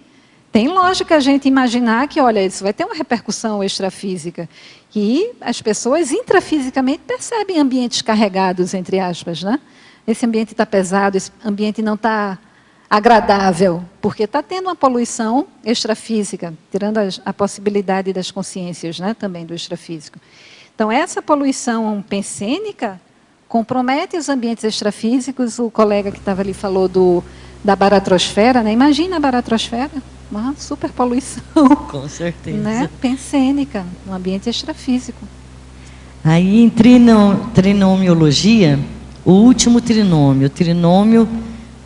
tem lógica a gente imaginar que, olha, isso vai ter uma repercussão extrafísica. E as pessoas intrafisicamente percebem ambientes carregados, entre aspas, né? Esse ambiente está pesado, esse ambiente não está agradável, porque está tendo uma poluição extrafísica, tirando a possibilidade das consciências, né, também do extrafísico. Então, essa poluição pensênica compromete os ambientes extrafísicos. O colega que estava ali falou da baratrosfera, né? Imagina a baratrosfera, uma superpoluição. Com certeza. Né? Pensênica, um ambiente extrafísico. Aí, em trinomiologia, o último trinômio, o trinômio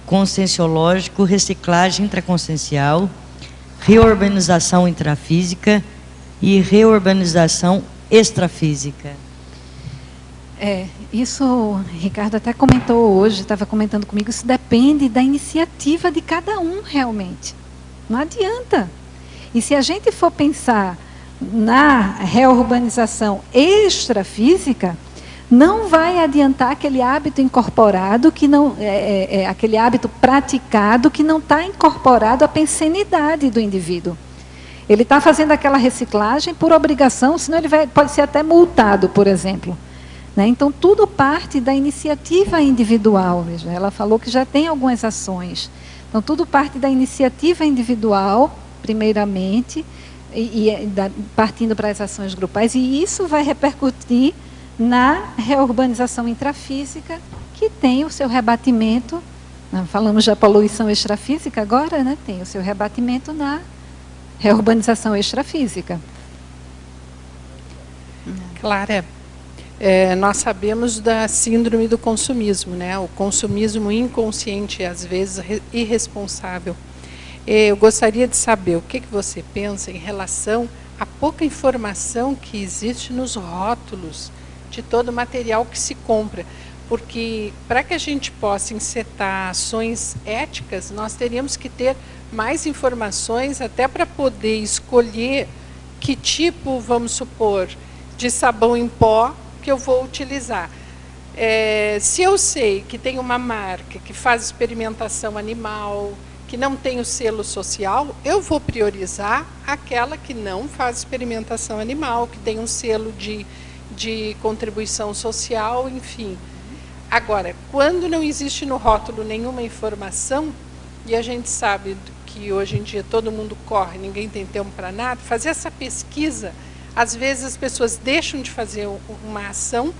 conscienciológico, reciclagem intraconsciencial, reurbanização intrafísica e reurbanização extrafísica. Isso o Ricardo até comentou hoje, estava comentando comigo, isso depende da iniciativa de cada um realmente. Não adianta. E se a gente for pensar na reurbanização extrafísica, não vai adiantar aquele hábito incorporado, que não aquele hábito praticado que não está incorporado à pensenidade do indivíduo. Ele está fazendo aquela reciclagem por obrigação, senão ele pode ser até multado, por exemplo. Né? Então, tudo parte da iniciativa individual. Mesmo. Ela falou que já tem algumas ações. Então, tudo parte da iniciativa individual, primeiramente, partindo para as ações grupais, e isso vai repercutir na reurbanização intrafísica, que tem o seu rebatimento, falamos da poluição extrafísica agora, né? Tem o seu rebatimento na reurbanização extrafísica. Clara, nós sabemos da síndrome do consumismo, né? O consumismo inconsciente e, às vezes, irresponsável. Eu gostaria de saber o que você pensa em relação à pouca informação que existe nos rótulos de todo o material que se compra. Porque, para que a gente possa encetar ações éticas, nós teríamos que ter mais informações até para poder escolher que tipo, vamos supor, de sabão em pó que eu vou utilizar. Se eu sei que tem uma marca que faz experimentação animal, que não tem o selo social, eu vou priorizar aquela que não faz experimentação animal, que tem um selo de contribuição social, enfim. Agora, quando não existe no rótulo nenhuma informação, e a gente sabe que hoje em dia todo mundo corre, ninguém tem tempo para nada, fazer essa pesquisa, às vezes as pessoas deixam de fazer uma ação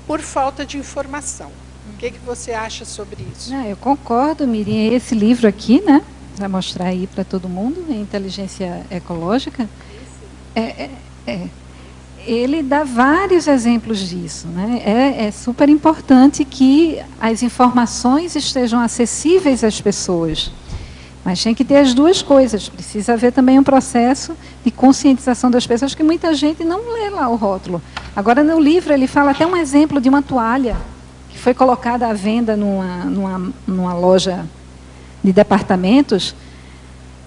por falta de informação. O que você acha sobre isso? Eu concordo, Miriam. Esse livro aqui, né, vai mostrar aí para todo mundo, Inteligência Ecológica, ele dá vários exemplos disso, né? É super importante que as informações estejam acessíveis às pessoas. Mas tem que ter as duas coisas. Precisa haver também um processo de conscientização das pessoas, que muita gente não lê lá o rótulo. Agora, no livro, ele fala até um exemplo de uma toalha que foi colocada à venda numa loja de departamentos,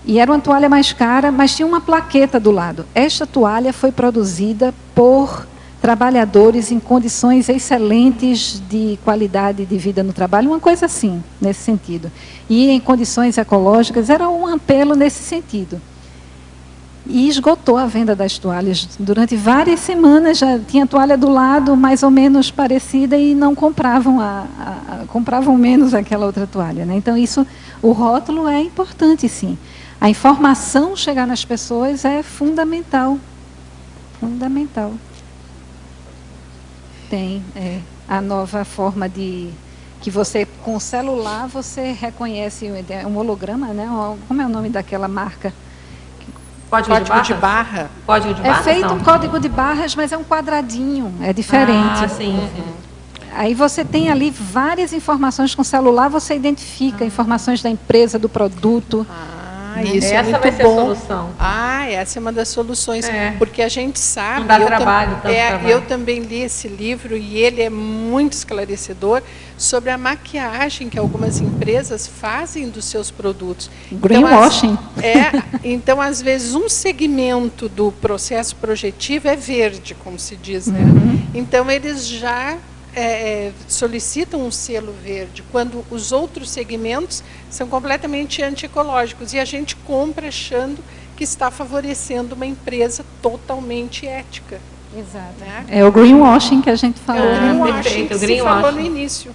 e era uma toalha mais cara, mas tinha uma plaqueta do lado. Esta toalha foi produzida por trabalhadores em condições excelentes de qualidade de vida no trabalho, uma coisa assim, nesse sentido. E em condições ecológicas, era um apelo nesse sentido. E esgotou a venda das toalhas. Durante várias semanas já tinha toalha do lado, mais ou menos parecida, e não compravam, compravam menos aquela outra toalha, né? Então, o rótulo é importante, sim. A informação chegar nas pessoas é fundamental. Fundamental. Tem a nova forma que você, com o celular, você reconhece um holograma, né? Como é o nome daquela marca? Código de barra? Código de barra? É feito um código de barras, mas é um quadradinho, é diferente. Ah, sim. Aí você tem ali várias informações com o celular, você identifica informações da empresa, do produto. Isso essa muito vai ser bom. a solução. Essa é uma das soluções, porque a gente sabe... Não dá trabalho. Eu também li esse livro e ele é muito esclarecedor sobre a maquiagem que algumas empresas fazem dos seus produtos. Greenwashing. Então, às vezes, um segmento do processo projetivo é verde, como se diz, né? Então, eles já solicitam um selo verde, quando os outros segmentos são completamente antiecológicos, e a gente compra achando que está favorecendo uma empresa totalmente ética. Exato. Né? É o greenwashing que a gente falou. É o greenwashing que se falou no início.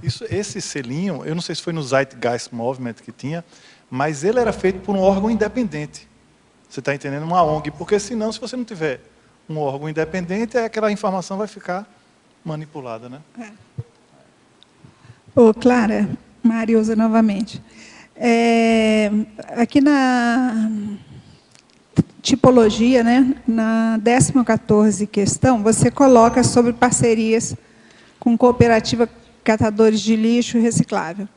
Isso aí. Esse selinho, eu não sei se foi no Zeitgeist Movement que tinha, mas ele era feito por um órgão independente. Você está entendendo? Uma ONG, porque senão, se você não tiver um órgão independente, aquela informação vai ficar manipulada, né? Clara, Mariusa novamente. Aqui na tipologia, né, na 14ª questão, você coloca sobre parcerias com cooperativa catadores de lixo reciclável.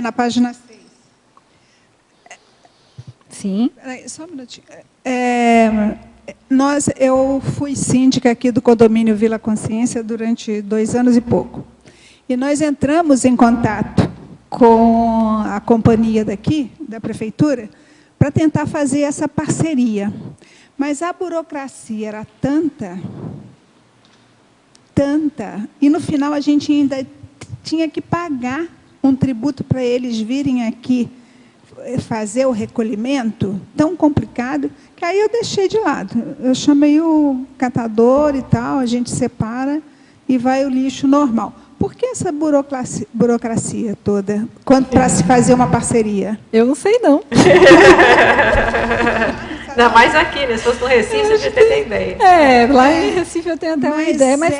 Na página 6. Sim. Só um minutinho. Eu fui síndica aqui do condomínio Vila Consciência durante 2 anos e pouco. E nós entramos em contato com a companhia daqui, da prefeitura, para tentar fazer essa parceria. Mas a burocracia era tanta, e no final a gente ainda tinha que pagar um tributo para eles virem aqui fazer o recolhimento, tão complicado, que aí eu deixei de lado. Eu chamei o catador e tal, a gente separa e vai o lixo normal. Por que essa burocracia toda, quando para se fazer uma parceria? Eu não sei, não. Ainda mais aqui, né? Se fosse no Recife, a gente tem ideia. Lá em Recife eu tenho até uma ideia, mas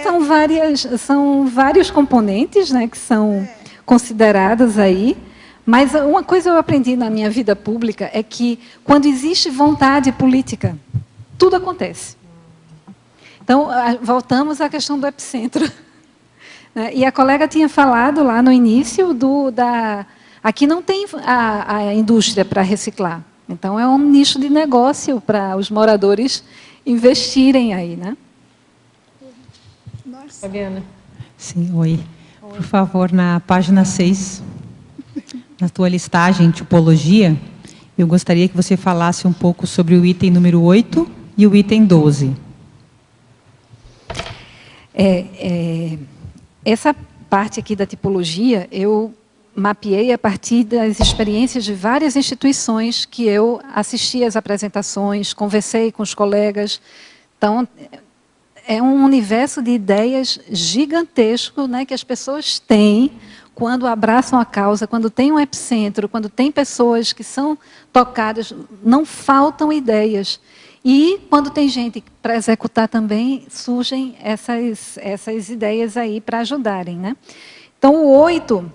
são vários componentes, né, que são considerados aí. Mas uma coisa eu aprendi na minha vida pública é que, quando existe vontade política, tudo acontece. Então, voltamos à questão do epicentro. E a colega tinha falado lá no início aqui não tem a indústria para reciclar. Então, é um nicho de negócio para os moradores investirem aí, né? Fabiana. Sim, oi. Por favor, na página 6, na tua listagem, tipologia, eu gostaria que você falasse um pouco sobre o item número 8 e o item 12. Essa parte aqui da tipologia, eu mapeei a partir das experiências de várias instituições que eu assisti às apresentações, conversei com os colegas. Então, é um universo de ideias gigantesco, né, que as pessoas têm quando abraçam a causa, quando tem um epicentro, quando tem pessoas que são tocadas, não faltam ideias. E, quando tem gente para executar também, surgem essas ideias aí para ajudarem, né? Então, o 8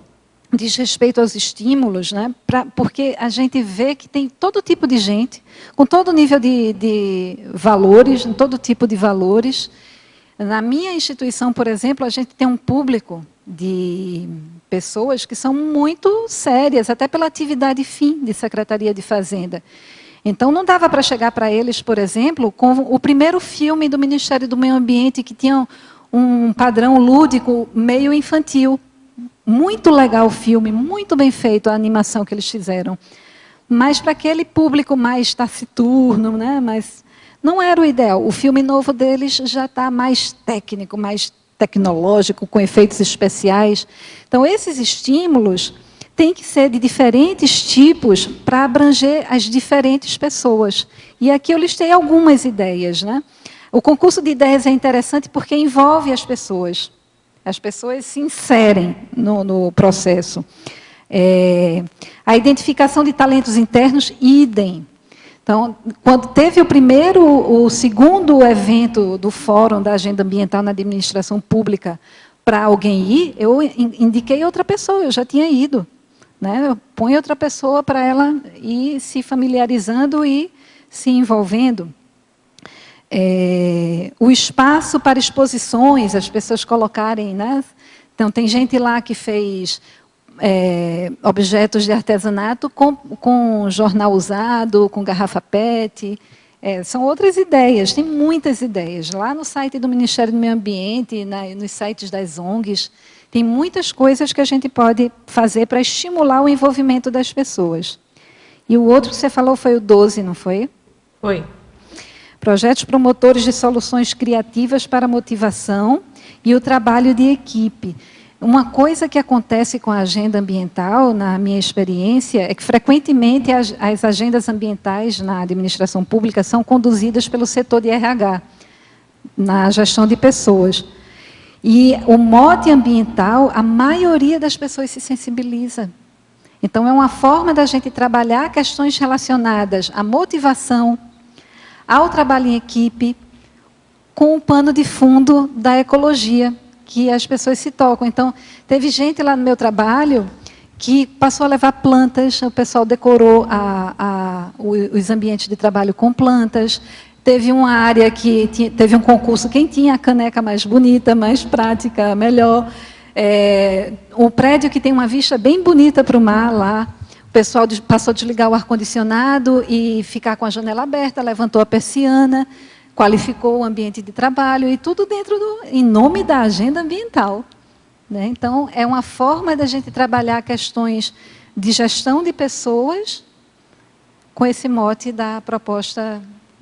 diz respeito aos estímulos, né? Porque a gente vê que tem todo tipo de gente, com todo nível de valores, todo tipo de valores. Na minha instituição, por exemplo, a gente tem um público de pessoas que são muito sérias, até pela atividade fim de Secretaria de Fazenda. Então, não dava para chegar para eles, por exemplo, com o primeiro filme do Ministério do Meio Ambiente, que tinha um padrão lúdico meio infantil. Muito legal o filme, muito bem feito a animação que eles fizeram. Mas para aquele público mais taciturno, né? Mas não era o ideal. O filme novo deles já está mais técnico, mais tecnológico, com efeitos especiais. Então, esses estímulos têm que ser de diferentes tipos para abranger as diferentes pessoas. E aqui eu listei algumas ideias, né? O concurso de ideias é interessante porque envolve as pessoas. As pessoas se inserem no processo. A identificação de talentos internos, idem. Então, quando teve o segundo evento do Fórum da Agenda Ambiental na Administração Pública para alguém ir, eu indiquei outra pessoa, eu já tinha ido. Né? Eu ponho outra pessoa para ela ir se familiarizando e se envolvendo. O espaço para exposições, as pessoas colocarem, né? Então, tem gente lá que fez objetos de artesanato com jornal usado, com garrafa PET. São outras ideias, tem muitas ideias. Lá no site do Ministério do Meio Ambiente, nos sites das ONGs, tem muitas coisas que a gente pode fazer para estimular o envolvimento das pessoas. E o outro que você falou foi o 12, não foi? Foi. Projetos promotores de soluções criativas para a motivação e o trabalho de equipe. Uma coisa que acontece com a agenda ambiental, na minha experiência, é que frequentemente as agendas ambientais na administração pública são conduzidas pelo setor de RH, na gestão de pessoas. E o mote ambiental, a maioria das pessoas se sensibiliza. Então, é uma forma da gente trabalhar questões relacionadas à motivação, ao trabalho em equipe, com o pano de fundo da ecologia, que as pessoas se tocam. Então, teve gente lá no meu trabalho que passou a levar plantas, o pessoal decorou os ambientes de trabalho com plantas. Teve uma área que teve um concurso, quem tinha a caneca mais bonita, mais prática, melhor. O prédio que tem uma vista bem bonita para o mar lá, o pessoal passou a desligar o ar-condicionado e ficar com a janela aberta, levantou a persiana, qualificou o ambiente de trabalho e tudo em nome da agenda ambiental. Né? Então, é uma forma da gente trabalhar questões de gestão de pessoas com esse mote da proposta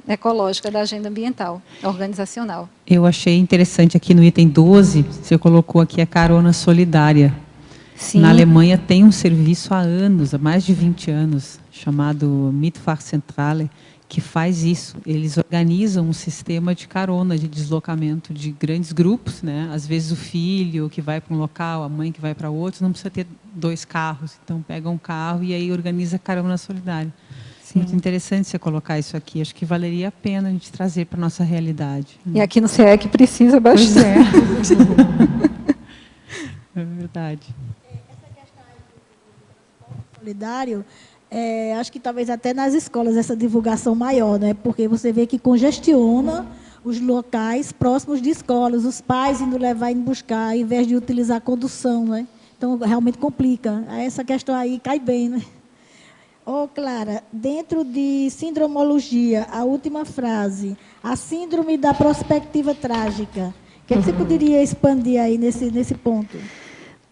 ecológica da agenda ambiental, organizacional. Eu achei interessante aqui no item 12, você colocou aqui a carona solidária. Sim. Na Alemanha tem um serviço há anos, há mais de 20 anos, chamado Mitfahrzentrale, que faz isso. Eles organizam um sistema de carona, de deslocamento de grandes grupos, né? Às vezes o filho que vai para um local, a mãe que vai para outro, não precisa ter 2 carros. Então, pega um carro e aí organiza carona solidária. Sim. Muito interessante você colocar isso aqui. Acho que valeria a pena a gente trazer para a nossa realidade. E aqui no CIEC precisa bastante. Pois é. É verdade. Essa questão aí do transporte solidário, acho que talvez até nas escolas essa divulgação maior, né? Porque você vê que congestiona os locais próximos de escolas, os pais indo levar e indo buscar, ao invés de utilizar a condução, né? Então, realmente complica. Essa questão aí cai bem, né? Clara, dentro de sindromologia, a última frase, a síndrome da prospectiva trágica. O que você poderia expandir aí nesse ponto?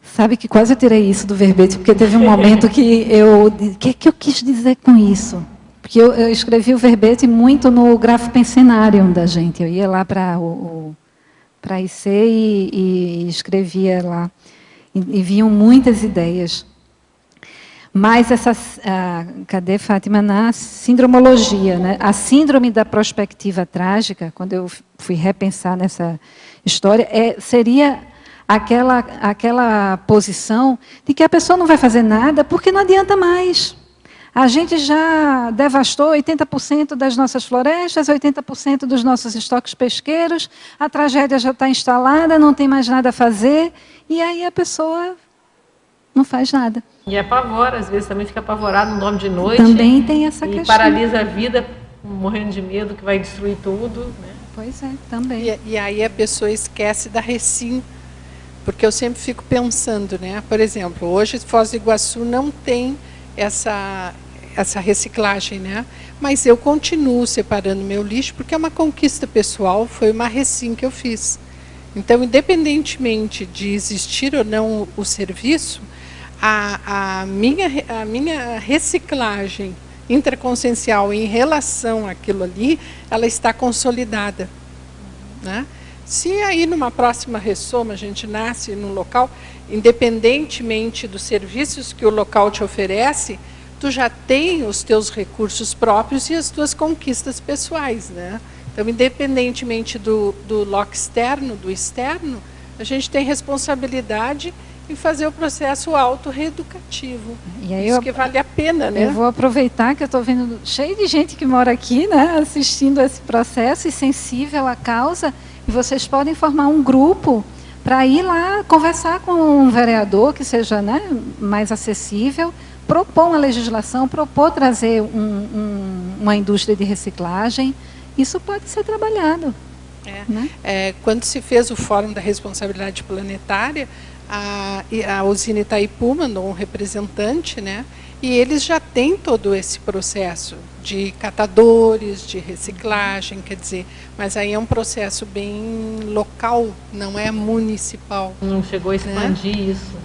Sabe que quase eu tirei isso do verbete, porque teve um momento que o que eu quis dizer com isso? Porque eu escrevi o verbete muito no grafo pensenarium da gente. Eu ia lá para a IC e escrevia lá. E vinham muitas ideias. Mas cadê, Fátima? Na sindromologia, né? A síndrome da prospectiva trágica, quando eu fui repensar nessa história, seria aquela posição de que a pessoa não vai fazer nada porque não adianta mais. A gente já devastou 80% das nossas florestas, 80% dos nossos estoques pesqueiros, a tragédia já está instalada, não tem mais nada a fazer, e aí a pessoa não faz nada. E apavora, às vezes também fica apavorado no nome de noite. Também tem essa questão. E paralisa a vida, morrendo de medo que vai destruir tudo. Né? Pois é, também. E aí a pessoa esquece da Recim, porque eu sempre fico pensando, né? Por exemplo, hoje Foz do Iguaçu não tem essa reciclagem, né? Mas eu continuo separando meu lixo porque é uma conquista pessoal, foi uma Recim que eu fiz. Então, independentemente de existir ou não o serviço, a minha reciclagem intraconsciencial em relação àquilo ali, ela está consolidada, né? Se aí numa próxima ressoma a gente nasce num local, independentemente dos serviços que o local te oferece, tu já tem os teus recursos próprios e as tuas conquistas pessoais, né? Então, independentemente do local externo, do externo, a gente tem responsabilidade em fazer o processo autorreeducativo. E aí isso que vale a pena, né? Eu vou aproveitar que eu estou vendo cheio de gente que mora aqui, né, assistindo esse processo e sensível à causa, e vocês podem formar um grupo para ir lá conversar com um vereador que seja, né, mais acessível, propor uma legislação, propor trazer uma indústria de reciclagem. Isso pode ser trabalhado. Né? Quando se fez o Fórum da Responsabilidade Planetária, a usina Itaipu mandou um representante, né? E eles já têm todo esse processo de catadores, de reciclagem, quer dizer, mas aí é um processo bem local, não é municipal. Não chegou a expandir, né? Isso.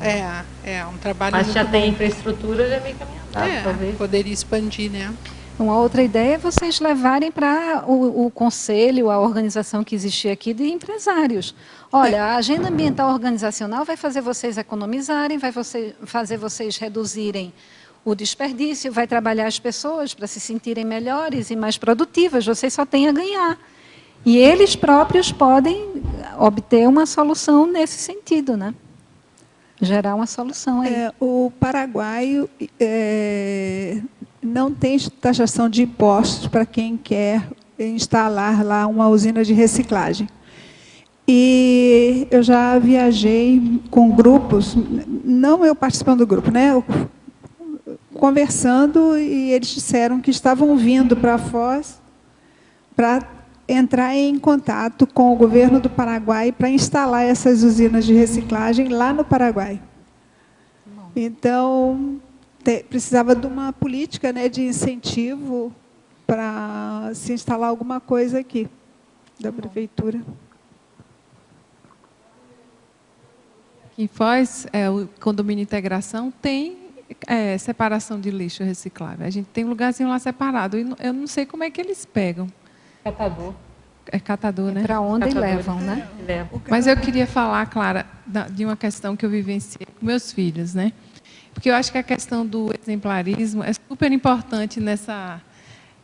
É um trabalho mas muito já bom. Tem infraestrutura, já é meio caminhado, talvez. Poderia expandir, né? Uma outra ideia é vocês levarem para o conselho, a organização que existia aqui, de empresários. Olha, a agenda ambiental organizacional vai fazer vocês economizarem, vai fazer vocês reduzirem o desperdício, vai trabalhar as pessoas para se sentirem melhores e mais produtivas, vocês só têm a ganhar. E eles próprios podem obter uma solução nesse sentido, né? Gerar uma solução aí. O Paraguai não tem taxação de impostos para quem quer instalar lá uma usina de reciclagem. E eu já viajei com grupos, não eu participando do grupo, né? Conversando, e eles disseram que estavam vindo para Foz para entrar em contato com o governo do Paraguai para instalar essas usinas de reciclagem lá no Paraguai. Então, precisava de uma política, né, de incentivo para se instalar alguma coisa aqui, da prefeitura. Aqui em Foz, o condomínio Integração tem separação de lixo reciclável. A gente tem um lugarzinho lá separado. E eu não sei como é que eles pegam. Catador. É catador, né? Para onde levam, né? Mas eu queria falar, Clara, de uma questão que eu vivenciei com meus filhos, né? Porque eu acho que a questão do exemplarismo é super importante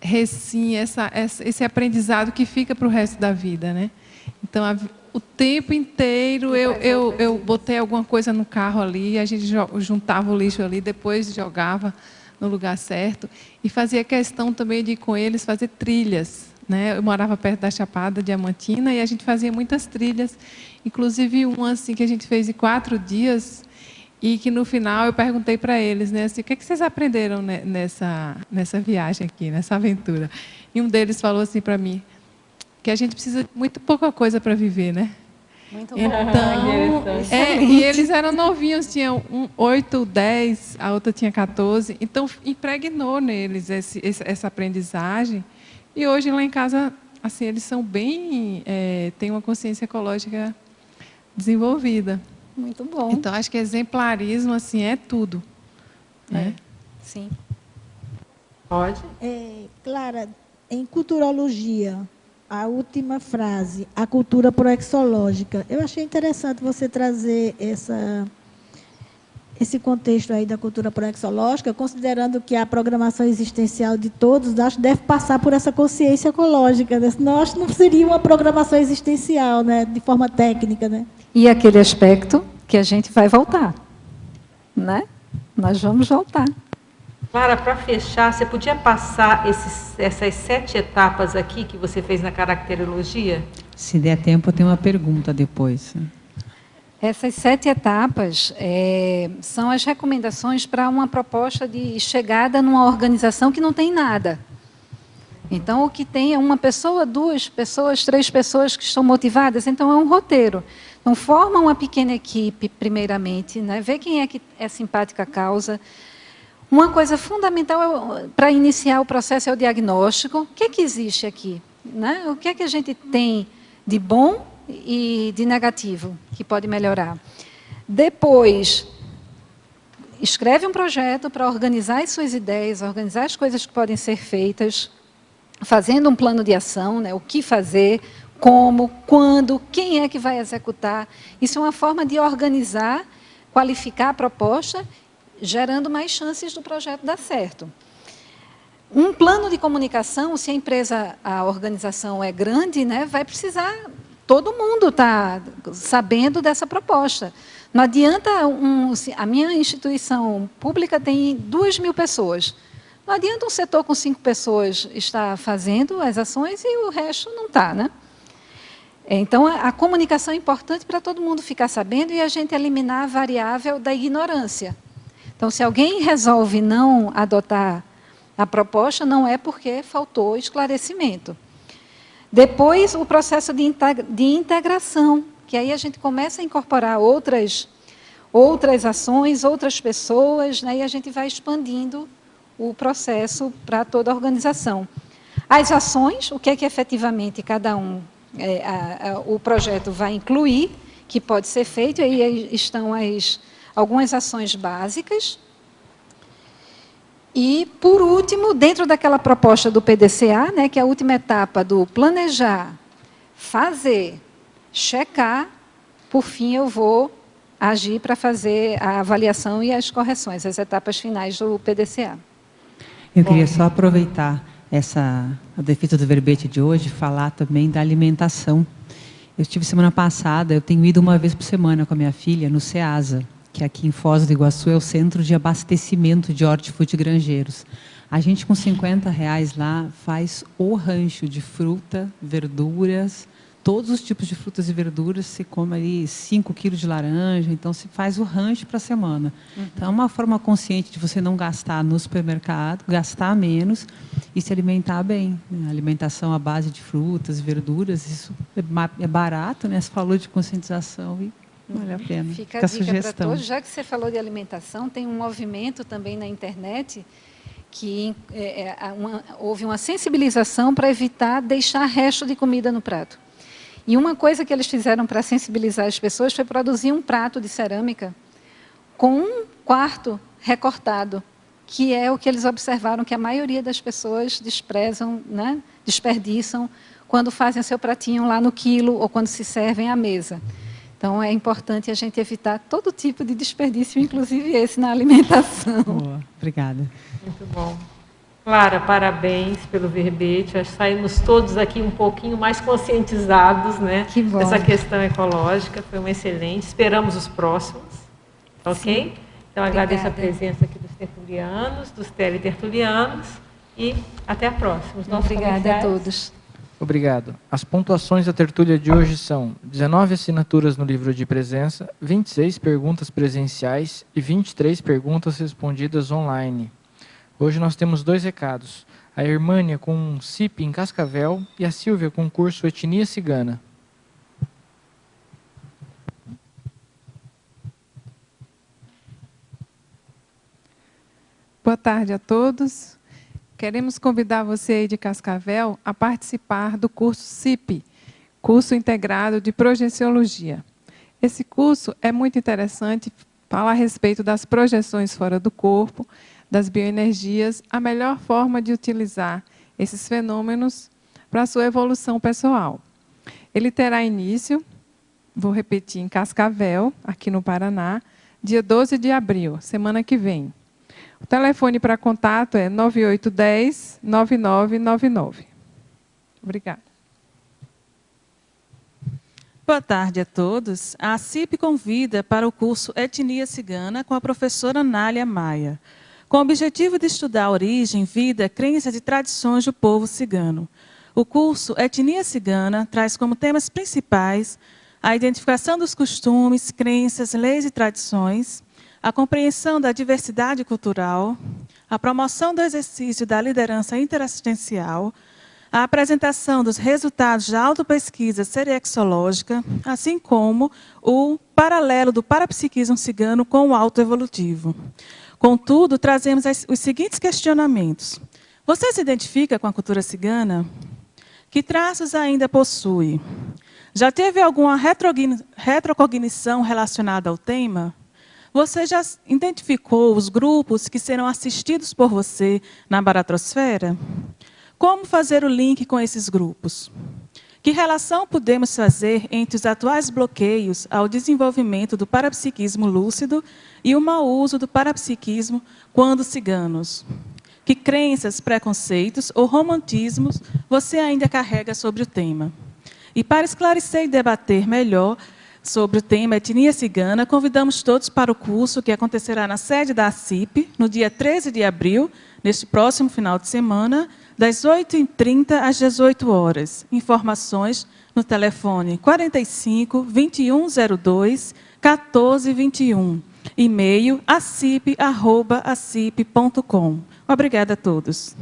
esse aprendizado que fica para o resto da vida, né? Então, o tempo inteiro eu botei alguma coisa no carro ali, a gente juntava o lixo ali, depois jogava no lugar certo, e fazia questão também de ir com eles fazer trilhas, né? Eu morava perto da Chapada Diamantina e a gente fazia muitas trilhas, inclusive uma assim, que a gente fez em 4 dias, e que no final eu perguntei para eles, né, assim, o que vocês aprenderam nessa viagem aqui, nessa aventura? E um deles falou assim para mim, que a gente precisa de muito pouca coisa para viver, né? Muito bom. Então, e eles eram novinhos, tinham 8, 10, a outra tinha 14. Então, impregnou neles essa aprendizagem. E hoje, lá em casa, assim, eles são bem... têm uma consciência ecológica desenvolvida. Muito bom. Então, acho que exemplarismo, assim, é tudo. Né? Sim. Pode? Clara, em culturologia, a última frase, a cultura proexológica. Eu achei interessante você trazer esse contexto aí da cultura proexológica, considerando que a programação existencial de todos, acho que deve passar por essa consciência ecológica, né? Senão, acho que não seria uma programação existencial, né? De forma técnica, né? E aquele aspecto que a gente vai voltar, né? Nós vamos voltar. Clara, para fechar, você podia passar essas 7 etapas aqui que você fez na caracterologia? Se der tempo, eu tenho uma pergunta depois. Essas 7 etapas são as recomendações para uma proposta de chegada numa organização que não tem nada. Então, o que tem é uma pessoa, 2 pessoas, 3 pessoas que estão motivadas, então é um roteiro. Então, forma uma pequena equipe, primeiramente, né? Vê quem é que é simpática à causa. Uma coisa fundamental para iniciar o processo é o diagnóstico. O que é que existe aqui? Né? O que é que a gente tem de bom e de negativo que pode melhorar? Depois, escreve um projeto para organizar as suas ideias, organizar as coisas que podem ser feitas, fazendo um plano de ação, né? O que fazer, como, quando, quem é que vai executar. Isso é uma forma de organizar, qualificar a proposta, gerando mais chances do projeto dar certo. Um plano de comunicação, se a organização é grande, né, vai precisar todo mundo estar sabendo dessa proposta. Não adianta, a minha instituição pública tem 2.000 pessoas. Não adianta um setor com 5 pessoas estar fazendo as ações e o resto não está, né? Então, a comunicação é importante para todo mundo ficar sabendo e a gente eliminar a variável da ignorância. Então, se alguém resolve não adotar a proposta, não é porque faltou esclarecimento. Depois, o processo de integração, que aí a gente começa a incorporar outras ações, outras pessoas, né, e a gente vai expandindo o processo para toda a organização. As ações, o que é que efetivamente cada o projeto vai incluir, que pode ser feito, e aí estão algumas ações básicas. E, por último, dentro daquela proposta do PDCA, né, que é a última etapa do planejar, fazer, checar, por fim eu vou agir para fazer a avaliação e as correções, as etapas finais do PDCA. Eu queria só aproveitar a defesa do verbete de hoje e falar também da alimentação. Eu estive semana passada, eu tenho ido uma vez por semana com a minha filha no SEASA, que aqui em Foz do Iguaçu é o centro de abastecimento de hortifruti grangeiros. A gente, com R$50 lá, faz o rancho de fruta, verduras, todos os tipos de frutas e verduras, se come ali 5 quilos de laranja, então se faz o rancho para a semana. Então, é uma forma consciente de você não gastar no supermercado, gastar menos e se alimentar bem. A alimentação à base de frutas e verduras, isso é barato, né? Você falou de conscientização e vale a pena. Fica a dica para todos. Já que você falou de alimentação, tem um movimento também na internet que houve uma sensibilização para evitar deixar resto de comida no prato. E uma coisa que eles fizeram para sensibilizar as pessoas foi produzir um prato de cerâmica com 1/4 recortado, que é o que eles observaram que a maioria das pessoas desprezam, né, desperdiçam, quando fazem seu pratinho lá no quilo ou quando se servem à mesa. Então, é importante a gente evitar todo tipo de desperdício, inclusive esse na alimentação. Boa, obrigada. Muito bom. Clara, parabéns pelo verbete. Acho que saímos todos aqui um pouquinho mais conscientizados, né? Que bom. Dessa questão ecológica. Foi uma excelente. Esperamos os próximos. Ok? Sim. Então, agradeço a Obrigada. presença aqui dos tertulianos, dos teletertulianos. E até a próxima. Os nossos Obrigada a comerciais. todos. Obrigado. As pontuações da tertúlia de hoje são 19 assinaturas no livro de presença, 26 perguntas presenciais e 23 perguntas respondidas online. Hoje nós temos 2 recados. A Irmânia com um CIP em Cascavel e a Silvia com o curso Etnia Cigana. Boa tarde a todos. Queremos convidar você aí de Cascavel a participar do curso CIP, Curso Integrado de Projeciologia. Esse curso é muito interessante, fala a respeito das projeções fora do corpo, das bioenergias, a melhor forma de utilizar esses fenômenos para a sua evolução pessoal. Ele terá início, vou repetir, em Cascavel, aqui no Paraná, dia 12 de abril, semana que vem. O telefone para contato é 9810-9999. Obrigada. Boa tarde a todos. A CIP convida para o curso Etnia Cigana com a professora Nália Maia, com o objetivo de estudar a origem, vida, crenças e tradições do povo cigano. O curso Etnia Cigana traz como temas principais a identificação dos costumes, crenças, leis e tradições, a compreensão da diversidade cultural, a promoção do exercício da liderança interassistencial, a apresentação dos resultados da autopesquisa serexológica, assim como o paralelo do parapsiquismo cigano com o autoevolutivo. Contudo, trazemos os seguintes questionamentos. Você se identifica com a cultura cigana? Que traços ainda possui? Já teve alguma retrocognição relacionada ao tema? Você já identificou os grupos que serão assistidos por você na baratrosfera? Como fazer o link com esses grupos? Que relação podemos fazer entre os atuais bloqueios ao desenvolvimento do parapsiquismo lúcido e o mau uso do parapsiquismo quando ciganos? Que crenças, preconceitos ou romantismos você ainda carrega sobre o tema? E para esclarecer e debater melhor sobre o tema Etnia Cigana, convidamos todos para o curso que acontecerá na sede da CIP, no dia 13 de abril, neste próximo final de semana, das 8h30 às 18 horas. Informações no telefone 45 2102 1421. E-mail acip@acip.com. Obrigada a todos.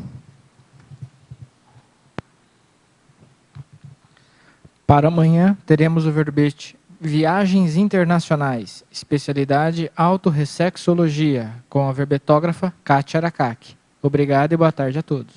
Para amanhã, teremos o verbete Viagens Internacionais, especialidade autorressexologia, com a verbetógrafa Kátia Aracaki. Obrigado e boa tarde a todos.